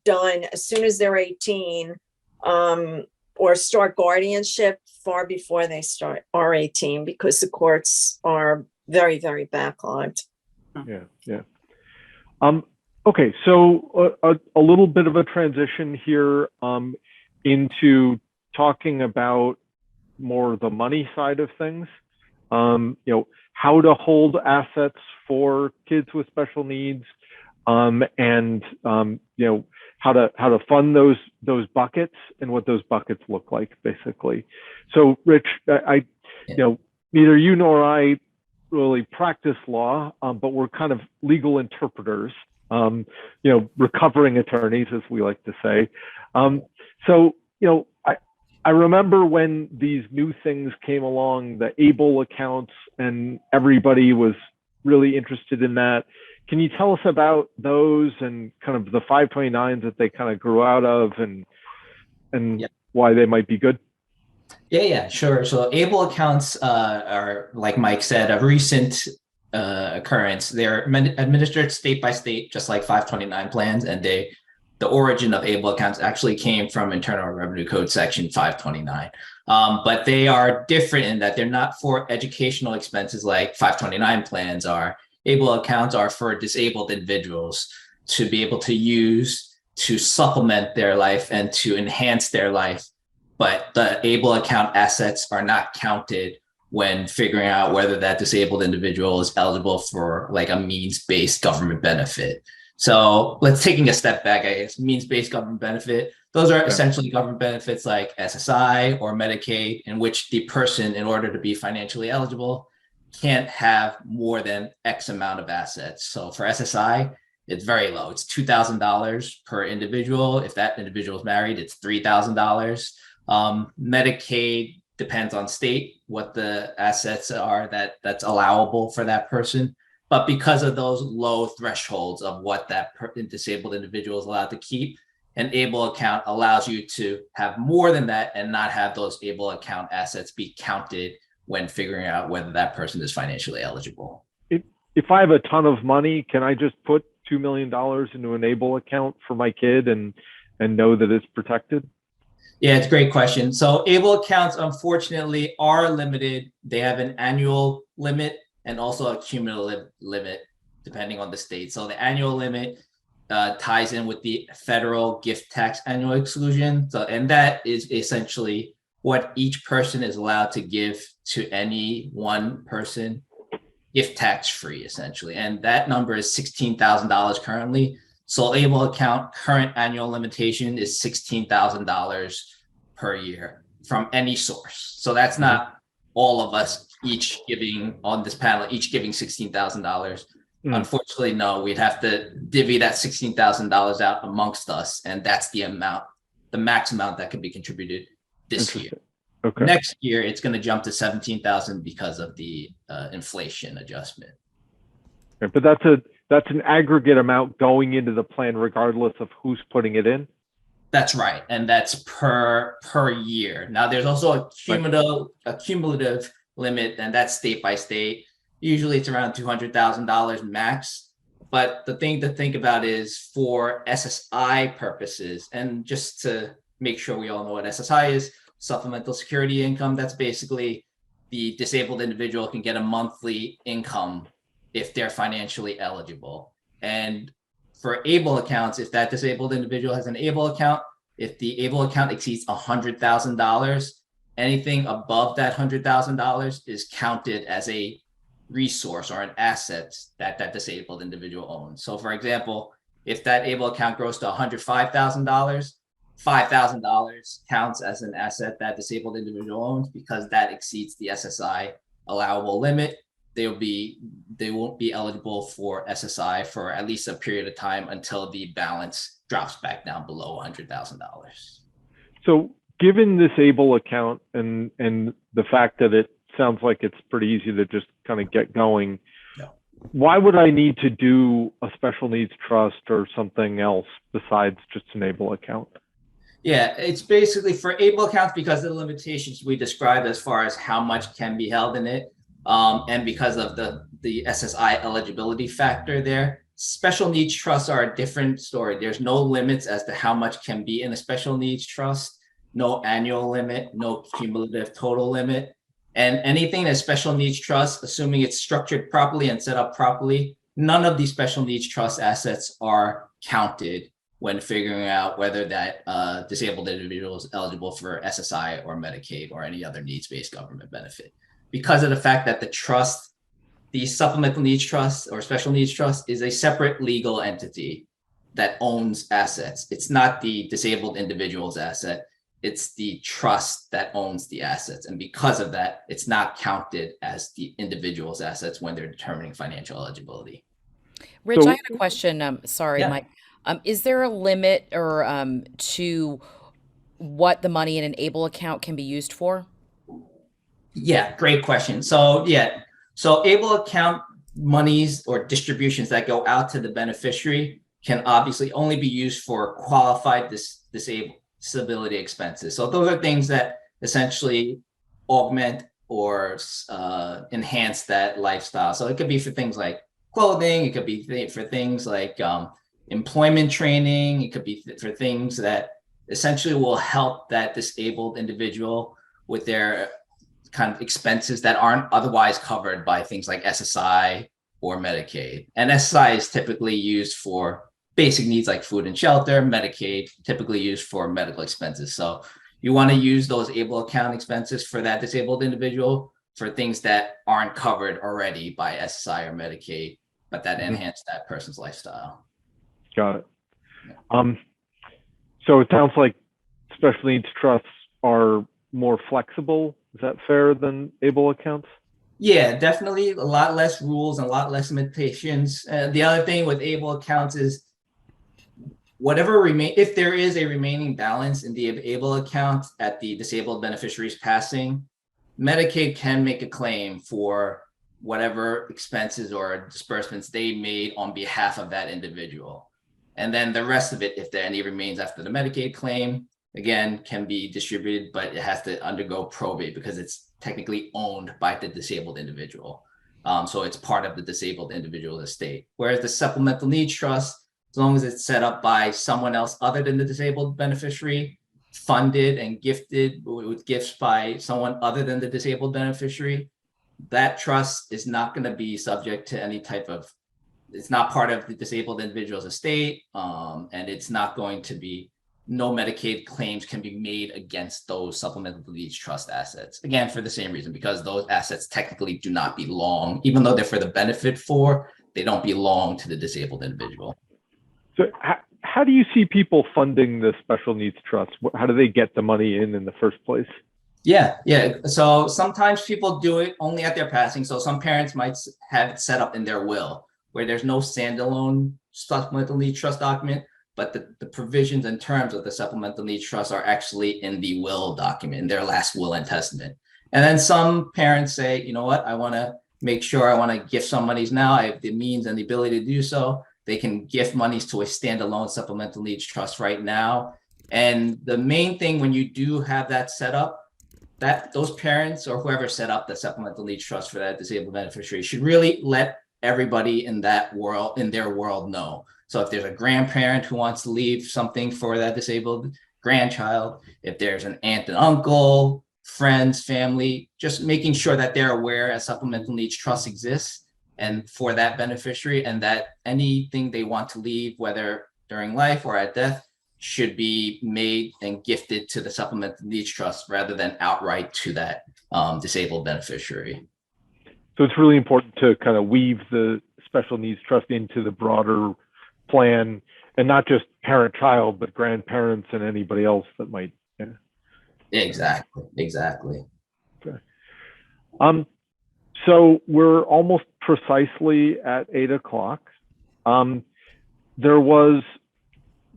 done as soon as they're 18, or start guardianship far before they are 18, because the courts are very, very backlogged. Yeah. Okay, so a little bit of a transition here into talking about more the money side of things. How to hold assets for kids with special needs, and how to fund those buckets, and what those buckets look like, basically. So, Rich, neither you nor I really practice law, but we're kind of legal interpreters, recovering attorneys, as we like to say. I remember when these new things came along, the ABLE accounts, and everybody was really interested in that. Can you tell us about those and kind of the 529s that they kind of grew out of, and why they might be good? Yeah, sure. So ABLE accounts are, like Mike said, a recent occurrence. They're administered state by state, just like 529 plans, and the origin of ABLE accounts actually came from Internal Revenue Code Section 529. But they are different in that they're not for educational expenses like 529 plans are. ABLE accounts are for disabled individuals to be able to use to supplement their life and to enhance their life. But the ABLE account assets are not counted when figuring out whether that disabled individual is eligible for like a means-based government benefit. So let's taking a step back, I guess, means-based government benefit. Those are essentially government benefits like SSI or Medicaid, in which the person, in order to be financially eligible, can't have more than X amount of assets. So for SSI, it's very low. It's $2,000 per individual. If that individual is married, it's $3,000. Medicaid depends on state, what the assets are that's allowable for that person. But because of those low thresholds of what that disabled individual is allowed to keep, an ABLE account allows you to have more than that and not have those ABLE account assets be counted when figuring out whether that person is financially eligible. If I have a ton of money, can I just put $2 million into an ABLE account for my kid and know that it's protected? Yeah, it's a great question. So ABLE accounts, unfortunately, are limited. They have an annual limit and also a cumulative limit, depending on the state. So the annual limit ties in with the federal gift tax annual exclusion. So, and that is essentially what each person is allowed to give to any one person, gift tax free, essentially. And that number is $16,000 currently. So ABLE account current annual limitation is $16,000 per year from any source. So that's not all of us each giving on this panel, each giving $16,000. Unfortunately, no, we'd have to divvy that $16,000 out amongst us. And that's the amount, the max amount that can be contributed this year. Okay. Next year, it's going to jump to 17,000 because of the inflation adjustment. Okay, but that's an aggregate amount going into the plan, regardless of who's putting it in. That's right, and that's per year. Now, there's also a cumulative limit, and that's state by state. Usually, it's around $200,000 max. But the thing to think about is for SSI purposes, and just to make sure we all know what SSI is, supplemental security income. That's basically the disabled individual can get a monthly income if they're financially eligible. And for ABLE accounts, if that disabled individual has an ABLE account, if the ABLE account exceeds $100,000, anything above that $100,000 is counted as a resource or an asset that that disabled individual owns. So for example, if that ABLE account grows to $105,000, $5,000 counts as an asset that disabled individual owns because that exceeds the SSI allowable limit. They won't be eligible for SSI for at least a period of time until the balance drops back down below $100,000. So given this ABLE account and the fact that it sounds like it's pretty easy to just kind of get going, why would I need to do a special needs trust or something else besides just an ABLE account? Yeah, it's basically for ABLE accounts because of the limitations we described as far as how much can be held in it. And because of the SSI eligibility factor there. Special needs trusts are a different story. There's no limits as to how much can be in a special needs trust, no annual limit, no cumulative total limit. And anything that's special needs trust, assuming it's structured properly and set up properly, none of these special needs trust assets are counted when figuring out whether that disabled individual is eligible for SSI or Medicaid or any other needs-based government benefit. Because of the fact that the trust, the supplemental needs trust or special needs trust is a separate legal entity that owns assets. It's not the disabled individual's asset. It's the trust that owns the assets. And because of that, it's not counted as the individual's assets when they're determining financial eligibility. Rich, I had a question. Sorry, Yeah. Mike. Is there a limit or to what the money in an ABLE account can be used for? Yeah, great question. So so ABLE account monies or distributions that go out to the beneficiary can obviously only be used for qualified disability expenses. So those are things that essentially augment or enhance that lifestyle. So it could be for things like clothing, it could be for things like employment training, it could be for things that essentially will help that disabled individual with their kind of expenses that aren't otherwise covered by things like SSI or Medicaid. And SSI is typically used for basic needs like food and shelter. Medicaid typically used for medical expenses. So you want to use those ABLE account expenses for that disabled individual for things that aren't covered already by SSI or Medicaid, but that enhance that person's lifestyle. Got it. So it sounds like special needs trusts are more flexible. Is that fair than ABLE accounts? Yeah, definitely a lot less rules and a lot less limitations. The other thing with ABLE accounts is if there is a remaining balance in the ABLE account at the disabled beneficiary's passing, Medicaid can make a claim for whatever expenses or disbursements they made on behalf of that individual. And then the rest of it, if there any remains after the Medicaid claim, again, can be distributed, but it has to undergo probate because it's technically owned by the disabled individual. So it's part of the disabled individual's estate. Whereas the supplemental needs trust, as long as it's set up by someone else other than the disabled beneficiary, funded and gifted with gifts by someone other than the disabled beneficiary, that trust is not going to be subject to any type of, it's not part of the disabled individual's estate, and it's not going to be, no Medicaid claims can be made against those supplemental needs trust assets. Again, for the same reason, because those assets technically do not belong, even though they're for the benefit for, they don't belong to the disabled individual. So how do you see people funding the special needs trust? How do they get the money in the first place? Yeah. So sometimes people do it only at their passing. So some parents might have it set up in their will where there's no standalone supplemental needs trust document, but the provisions and terms of the supplemental needs trust are actually in the will document, in their last will and testament. And then some parents say, you know what, I want to make sure I want to gift some monies now. I have the means and the ability to do so. They can gift monies to a standalone supplemental needs trust right now. And the main thing when you do have that set up, that those parents or whoever set up the supplemental needs trust for that disabled beneficiary should really let everybody in that world, in their world, know. So if there's a grandparent who wants to leave something for that disabled grandchild, if there's an aunt and uncle, friends, family, just making sure that they're aware a supplemental needs trust exists and for that beneficiary, and that anything they want to leave, whether during life or at death, should be made and gifted to the supplemental needs trust rather than outright to that disabled beneficiary. So it's really important to kind of weave the special needs trust into the broader plan, and not just parent-child, but grandparents and anybody else that might. Yeah. Exactly. Okay. So we're almost precisely at 8 o'clock. There was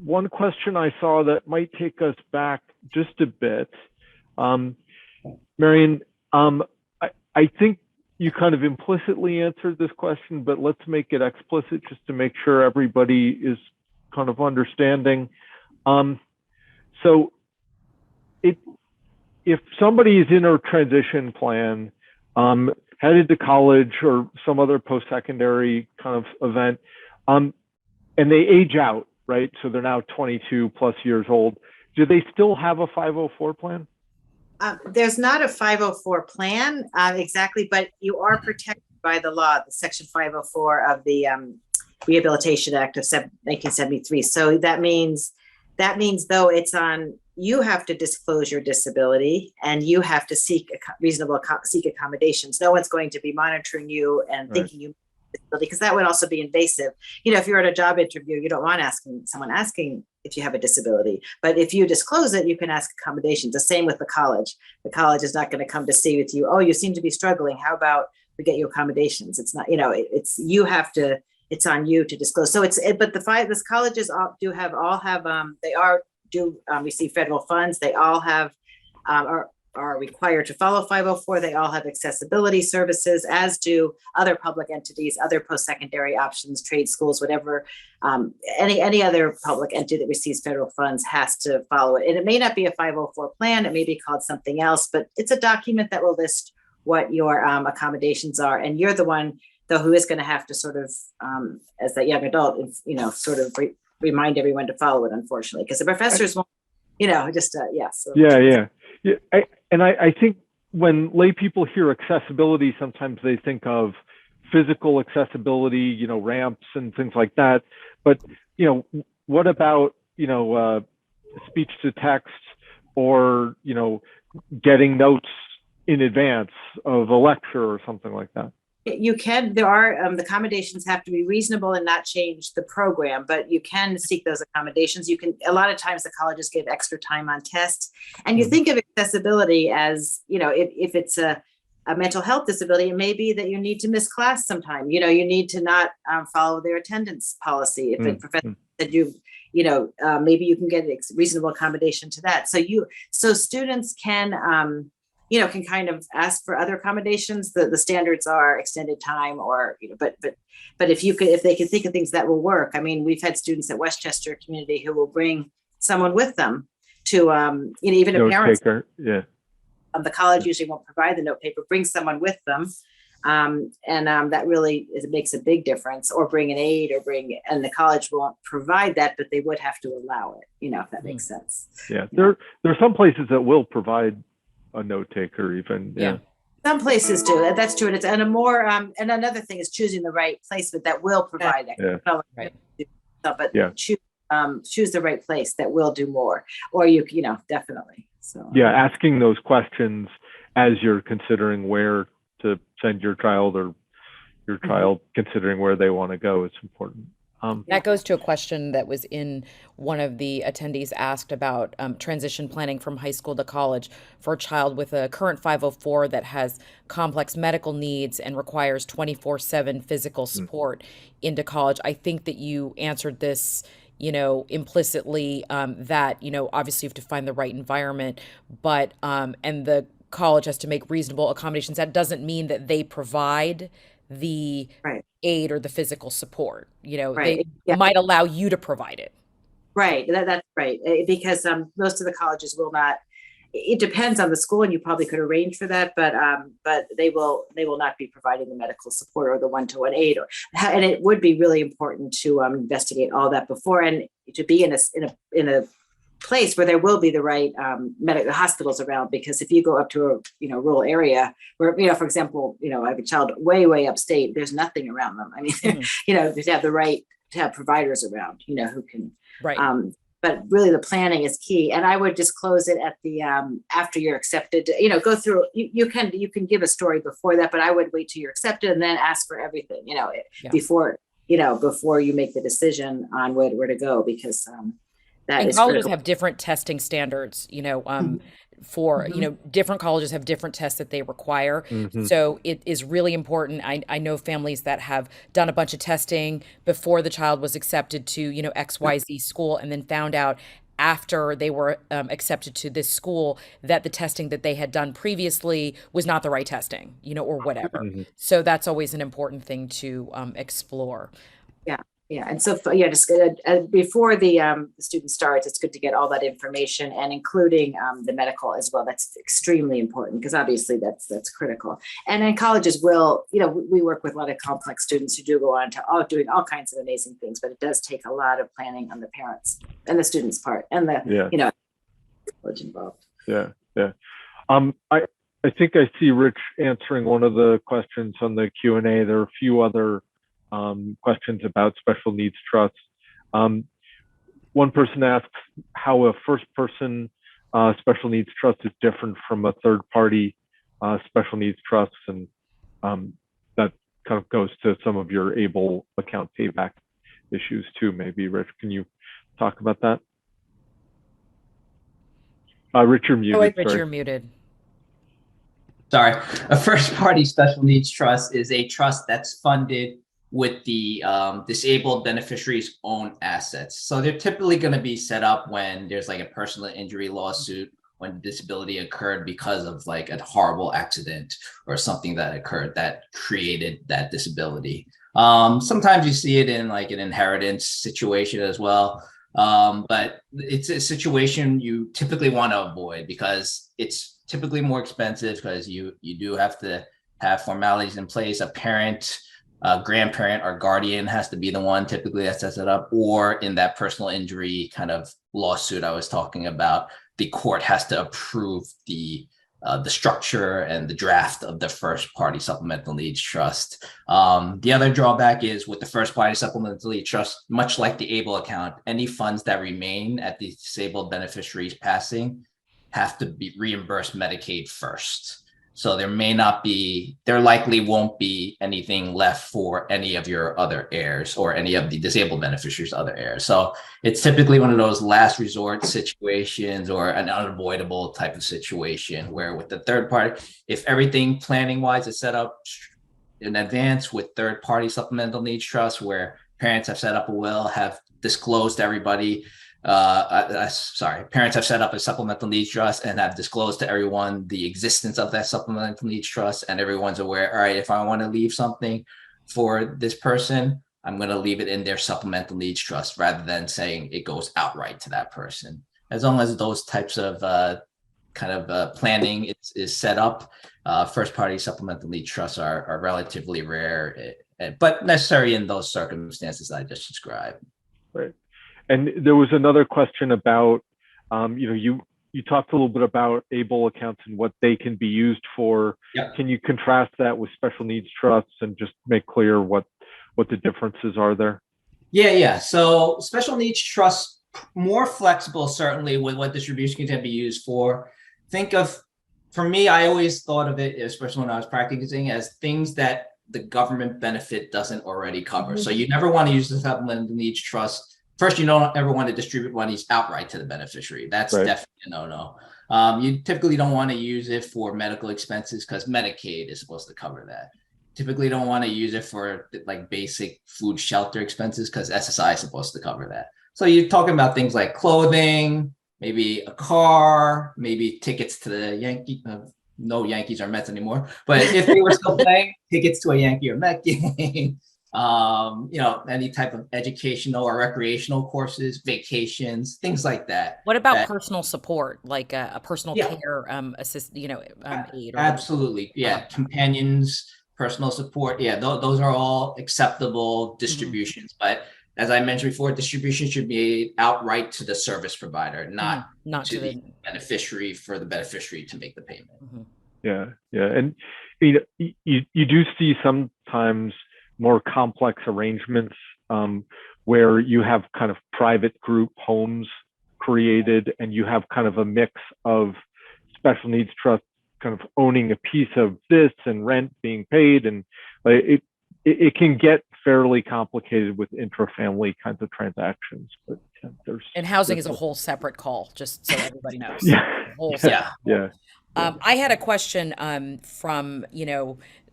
one question I saw that might take us back just a bit. Marion, I think you kind of implicitly answered this question, but let's make it explicit just to make sure everybody is kind of understanding. So if somebody is in a transition plan, headed to college or some other post-secondary kind of event, and they age out, right? So they're now 22 plus years old. Do they still have a 504 plan? There's not a 504 plan exactly, but you are protected by the law, the Section 504 of the Rehabilitation Act of 1973. So that means though it's on, you have to disclose your disability and you have to seek seek accommodations. No one's going to be monitoring you and thinking you disability, because that would also be invasive. You know, if you're at a job interview, you don't want someone asking if you have a disability, but if you disclose it, you can ask accommodations. The same with the college. The college is not going to come to see with you, oh, you seem to be struggling, how about we get you accommodations? It's not, you know, it's on you to disclose. So but the colleges do receive federal funds. They all have are required to follow 504. They all have accessibility services, as do other public entities, other post-secondary options, trade schools, whatever. Any other public entity that receives federal funds has to follow it. And it may not be a 504 plan. It may be called something else, but it's a document that will list what your accommodations are. And you're the one, though, who is going to have to sort of, as that young adult, you know, sort of remind everyone to follow it, unfortunately, because the professors won't, you know, just, yeah. So. Yeah. I think when lay people hear accessibility, sometimes they think of physical accessibility, ramps and things like that. But, what about, speech to text or, getting notes in advance of a lecture or something like that? You can, there are, the accommodations have to be reasonable and not change the program, but you can seek those accommodations. You can, a lot of times the colleges give extra time on tests, and you think of accessibility as, if it's a mental health disability, it may be that you need to miss class sometime, you need to not follow their attendance policy. If a professor said maybe you can get a reasonable accommodation to that. So students can, can kind of ask for other accommodations. The standards are extended time or, but if they can think of things that will work. I mean, we've had students at Westchester Community who will bring someone with them to, even a parent. Yeah. The college usually won't provide the note paper, bring someone with them. That really makes a big difference, or bring an aide and the college won't provide that, but they would have to allow it, if that makes sense. Yeah. There are some places that will provide a note taker even. Yeah. Some places do. That's true. And a more, and another thing is choosing the right placement that will provide that. Yeah. Right. But choose the right place that will do more, or definitely. So asking those questions as you're considering where to send your child, or your child considering where they want to go, is important. That goes to a question that was in one of the attendees asked about transition planning from high school to college for a child with a current 504 that has complex medical needs and requires 24/7 physical support into college. I think that you answered this, implicitly, that, obviously you have to find the right environment, but, and the college has to make reasonable accommodations. That doesn't mean that they provide the aid or the physical support. They might allow you to provide it. Right. That's right. Because most of the colleges will not. It depends on the school, and you probably could arrange for that, but they will not be providing the medical support or the one-to-one aid, and it would be really important to investigate all that before, and to be in a place where there will be the right medical hospitals around. Because if you go up to a rural area where, for example, I have a child way upstate, there's nothing around them. I mean, to have the right, to have providers around, who can. Right. But really the planning is key. And I would just close it at the after you're accepted, go through, you can give a story before that, but I would wait till you're accepted and then ask for everything, before you make the decision on where to go, because that is colleges critical. have different testing standards, for, different colleges have different tests that they require. So it is really important. I know families that have done a bunch of testing before the child was accepted to, XYZ school, and then found out after they were accepted to this school that the testing that they had done previously was not the right testing, or whatever. So that's always an important thing to explore. Yeah. And so, just before the student starts, it's good to get all that information, and including the medical as well. That's extremely important, because obviously that's critical. And then colleges will, we work with a lot of complex students who do go on to doing all kinds of amazing things, but it does take a lot of planning on the parents and the students' part, and the, college involved. Yeah. I think I see Rich answering one of the questions on the Q&A. There are a few other questions about special needs trusts. One person asks how a first person special needs trust is different from a third party special needs trust, and that kind of goes to some of your ABLE account payback issues too. Maybe Rich, can you talk about that? Rich, you're muted. Rich, you're muted. Sorry. A first party special needs trust is a trust that's funded with the disabled beneficiary's own assets. So they're typically going to be set up when there's like a personal injury lawsuit, when disability occurred because of like a horrible accident or something that occurred that created that disability. Sometimes you see it in like an inheritance situation as well. But it's a situation you typically want to avoid, because it's typically more expensive, because you do have to have formalities in place. A parent, grandparent, or guardian has to be the one typically that sets it up, or in that personal injury kind of lawsuit I was talking about, the court has to approve the the structure and the draft of the first party supplemental needs trust. The other drawback is with the first party supplemental needs trust, much like the ABLE account, any funds that remain at the disabled beneficiary's passing have to be reimbursed Medicaid first. So there likely won't be anything left for any of your other heirs or any of the disabled beneficiaries' other heirs. So it's typically one of those last resort situations or an unavoidable type of situation where with the third party, if everything planning wise is set up in advance with third party supplemental needs trust, where parents have set up a will, have disclosed to everybody, parents have set up a supplemental needs trust and have disclosed to everyone the existence of that supplemental needs trust, and everyone's aware, all right, if I want to leave something for this person, I'm going to leave it in their supplemental needs trust rather than saying it goes outright to that person. As long as those types of planning is set up, first party supplemental needs trusts are relatively rare, but necessary in those circumstances I just described. Right. And there was another question about, you talked a little bit about ABLE accounts and what they can be used for. Yep. Can you contrast that with special needs trusts and just make clear what the differences are there? Yeah. So special needs trusts, more flexible, certainly with what distribution can be used for. For me, I always thought of it, especially when I was practicing, as things that the government benefit doesn't already cover. Mm-hmm. So you never want to use the supplemental needs trust. First, you don't ever want to distribute monies outright to the beneficiary. That's right. Definitely a no-no. You typically don't want to use it for medical expenses because Medicaid is supposed to cover that. Typically don't want to use it for like basic food shelter expenses because SSI is supposed to cover that. So you're talking about things like clothing, maybe a car, maybe tickets to the no Yankees or Mets anymore. But if they were still playing, tickets to a Yankee or Met game. Any type of educational or recreational courses, vacations, things like that. What about personal support, like a personal care aid? Absolutely. Yeah. Companions, personal support. Yeah. Those are all acceptable distributions. Mm-hmm. But as I mentioned before, distribution should be outright to the service provider, not to the beneficiary for the beneficiary to make the payment. Mm-hmm. Yeah. And you do see sometimes more complex arrangements where you have kind of private group homes created and you have kind of a mix of special needs trust kind of owning a piece of this and rent being paid, and it can get fairly complicated with intra-family kinds of transactions. But and housing is a whole separate call, just so everybody knows. Yeah. I had a question from,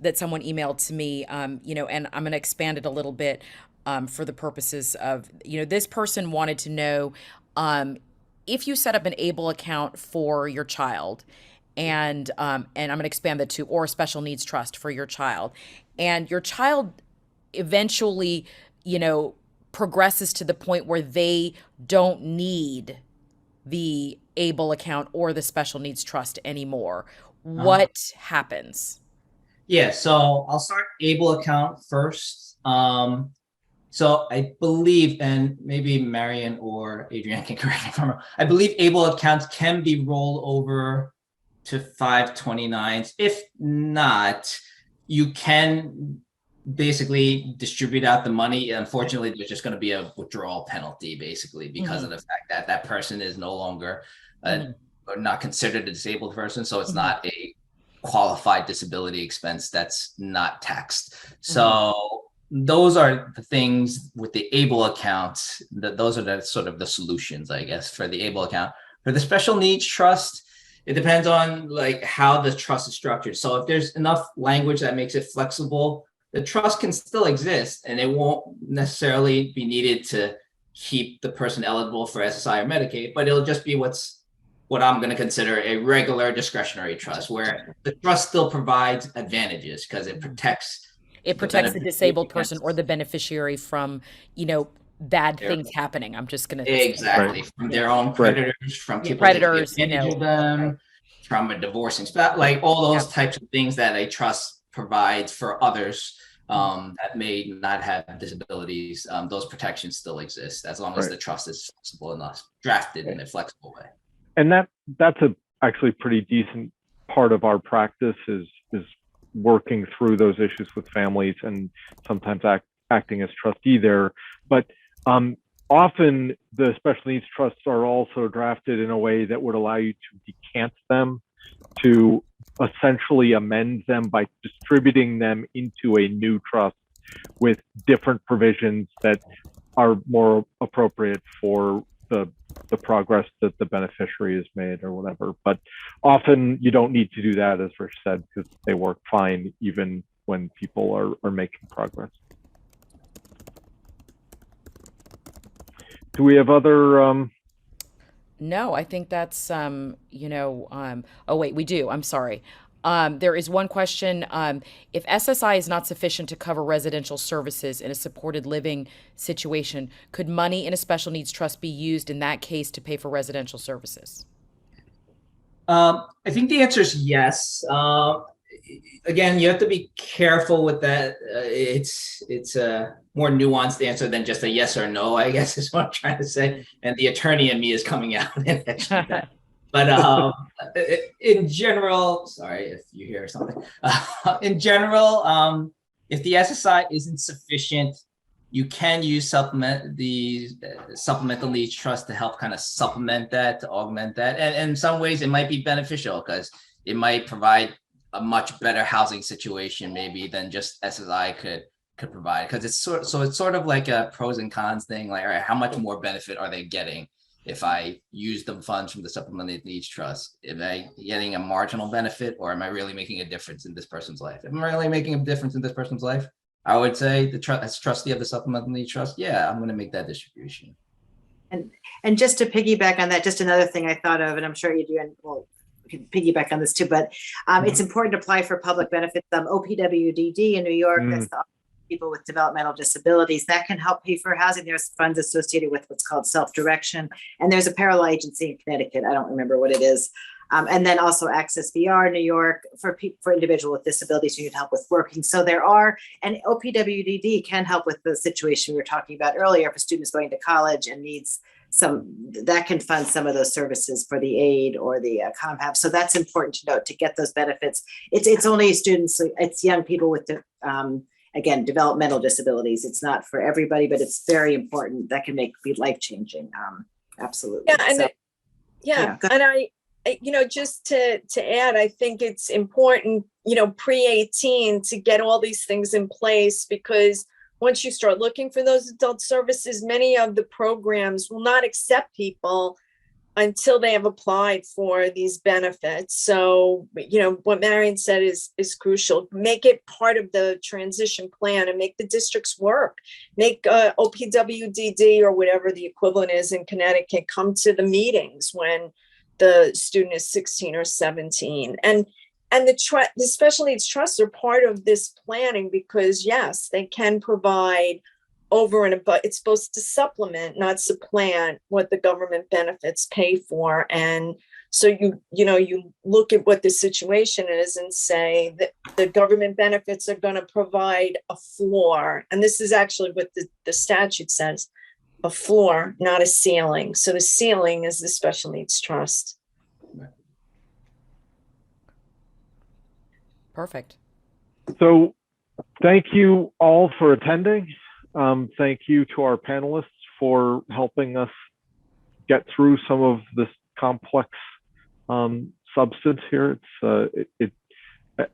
that someone emailed to me, and I'm going to expand it a little bit for the purposes of, this person wanted to know if you set up an ABLE account for your child, and I'm going to expand that to, or a special needs trust for your child, and your child eventually, progresses to the point where they don't need the ABLE account or the special needs trust anymore. What happens? Yeah, so I'll start ABLE account first. So I believe, and maybe Marion or Adrienne can correct me if I'm wrong, I believe ABLE accounts can be rolled over to 529s. If not, you can basically distribute out the money. Unfortunately, there's just going to be a withdrawal penalty basically because of the fact that that person is no longer or not considered a disabled person. So it's not a qualified disability expense that's not taxed. So those are the things with the ABLE accounts. Those are the sort of the solutions, I guess, for the ABLE account. For the special needs trust, it depends on like how the trust is structured. So if there's enough language that makes it flexible, the trust can still exist and it won't necessarily be needed to keep the person eligible for SSI or Medicaid, but it'll just be what I'm going to consider a regular discretionary trust, where the trust still provides advantages because it protects the disabled person or the beneficiary from, bad things happening. I'm just going to exactly from their own creditors, from people predators, of them, from a divorcing spouse, like all those types of things that a trust provides for others that may not have disabilities. Those protections still exist as long as the trust is flexible enough, drafted in a flexible way. And that's actually pretty decent part of our practice is working through those issues with families and sometimes acting as trustee there. But often the special needs trusts are also drafted in a way that would allow you to decant them, to essentially amend them by distributing them into a new trust with different provisions that are more appropriate for the progress that the beneficiary has made or whatever. But often you don't need to do that, as Rich said, because they work fine even when people are making progress. Do we have other? No, I think that's, oh wait, we do. I'm sorry. There is one question. If SSI is not sufficient to cover residential services in a supported living situation, could money in a special needs trust be used in that case to pay for residential services? I think the answer is yes. Again, you have to be careful with that. It's a more nuanced answer than just a yes or no, I guess is what I'm trying to say. And the attorney in me is coming out. But in general, sorry if you hear something. In general, if the SSI isn't sufficient, you can use supplemental needs trust to help kind of supplement that, to augment that. And in some ways, it might be beneficial because it might provide a much better housing situation maybe than just SSI could provide, because it's sort of like a pros and cons thing. Like, all right, how much more benefit are they getting if I use the funds from the supplemental needs trust? Am I getting a marginal benefit, or am I really making a difference in this person's life? If I'm really making a difference in this person's life, I would say as trustee of the supplemental needs trust, yeah, I'm going to make that distribution. And just to piggyback on that, just another thing I thought of, and I'm sure Adrienne will piggyback on this too, but it's important to apply for public benefits. OPWDD in New York, that's the people with developmental disabilities, that can help pay for housing. There's funds associated with what's called self-direction, and there's a parallel agency in Connecticut. I don't remember what it is. And then also Access VR New York for individuals with disabilities who need help with working. So there are, and OPWDD can help with the situation we were talking about earlier. If a student is going to college and needs that can fund some of those services for the aid or the ComHab. So that's important to note, to get those benefits. It's only students, it's young people with, again, developmental disabilities. It's not for everybody, but it's very important. That can be life-changing. Absolutely. Yeah, and and I just to add, I think it's important, pre-18 to get all these things in place, because once you start looking for those adult services, many of the programs will not accept people until they have applied for these benefits. So, what Marion said is crucial. Make it part of the transition plan and make the districts work. Make OPWDD or whatever the equivalent is in Connecticut come to the meetings when the student is 16 or 17. And the special needs trusts are part of this planning, because yes, they can provide over and above. It's supposed to supplement, not supplant, what the government benefits pay for. And so you look at what the situation is and say that the government benefits are going to provide a floor. And this is actually what the statute says, a floor, not a ceiling. So the ceiling is the special needs trust. Perfect. So thank you all for attending. Thank you to our panelists for helping us get through some of this complex substance here. It's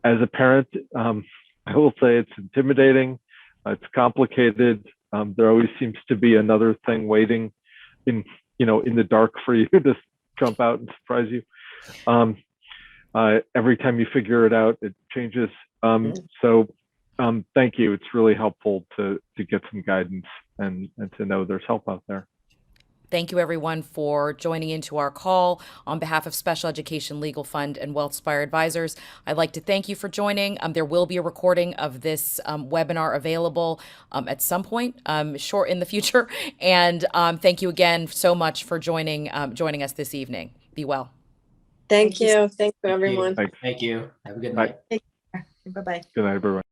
as a parent, I will say it's intimidating. It's complicated. There always seems to be another thing waiting in the dark for you to jump out and surprise you. Every time you figure it out, it changes. So thank you. It's really helpful to get some guidance and to know there's help out there. Thank you, everyone, for joining into our call. On behalf of Special Education Legal Fund and Wealthspire Advisors, I'd like to thank you for joining. There will be a recording of this webinar available at some point short in the future. And thank you again so much for joining us this evening. Be well. Thank you. Thank you, everyone. Thanks. Thank you. Have a good night. Bye-bye. Good night, everyone.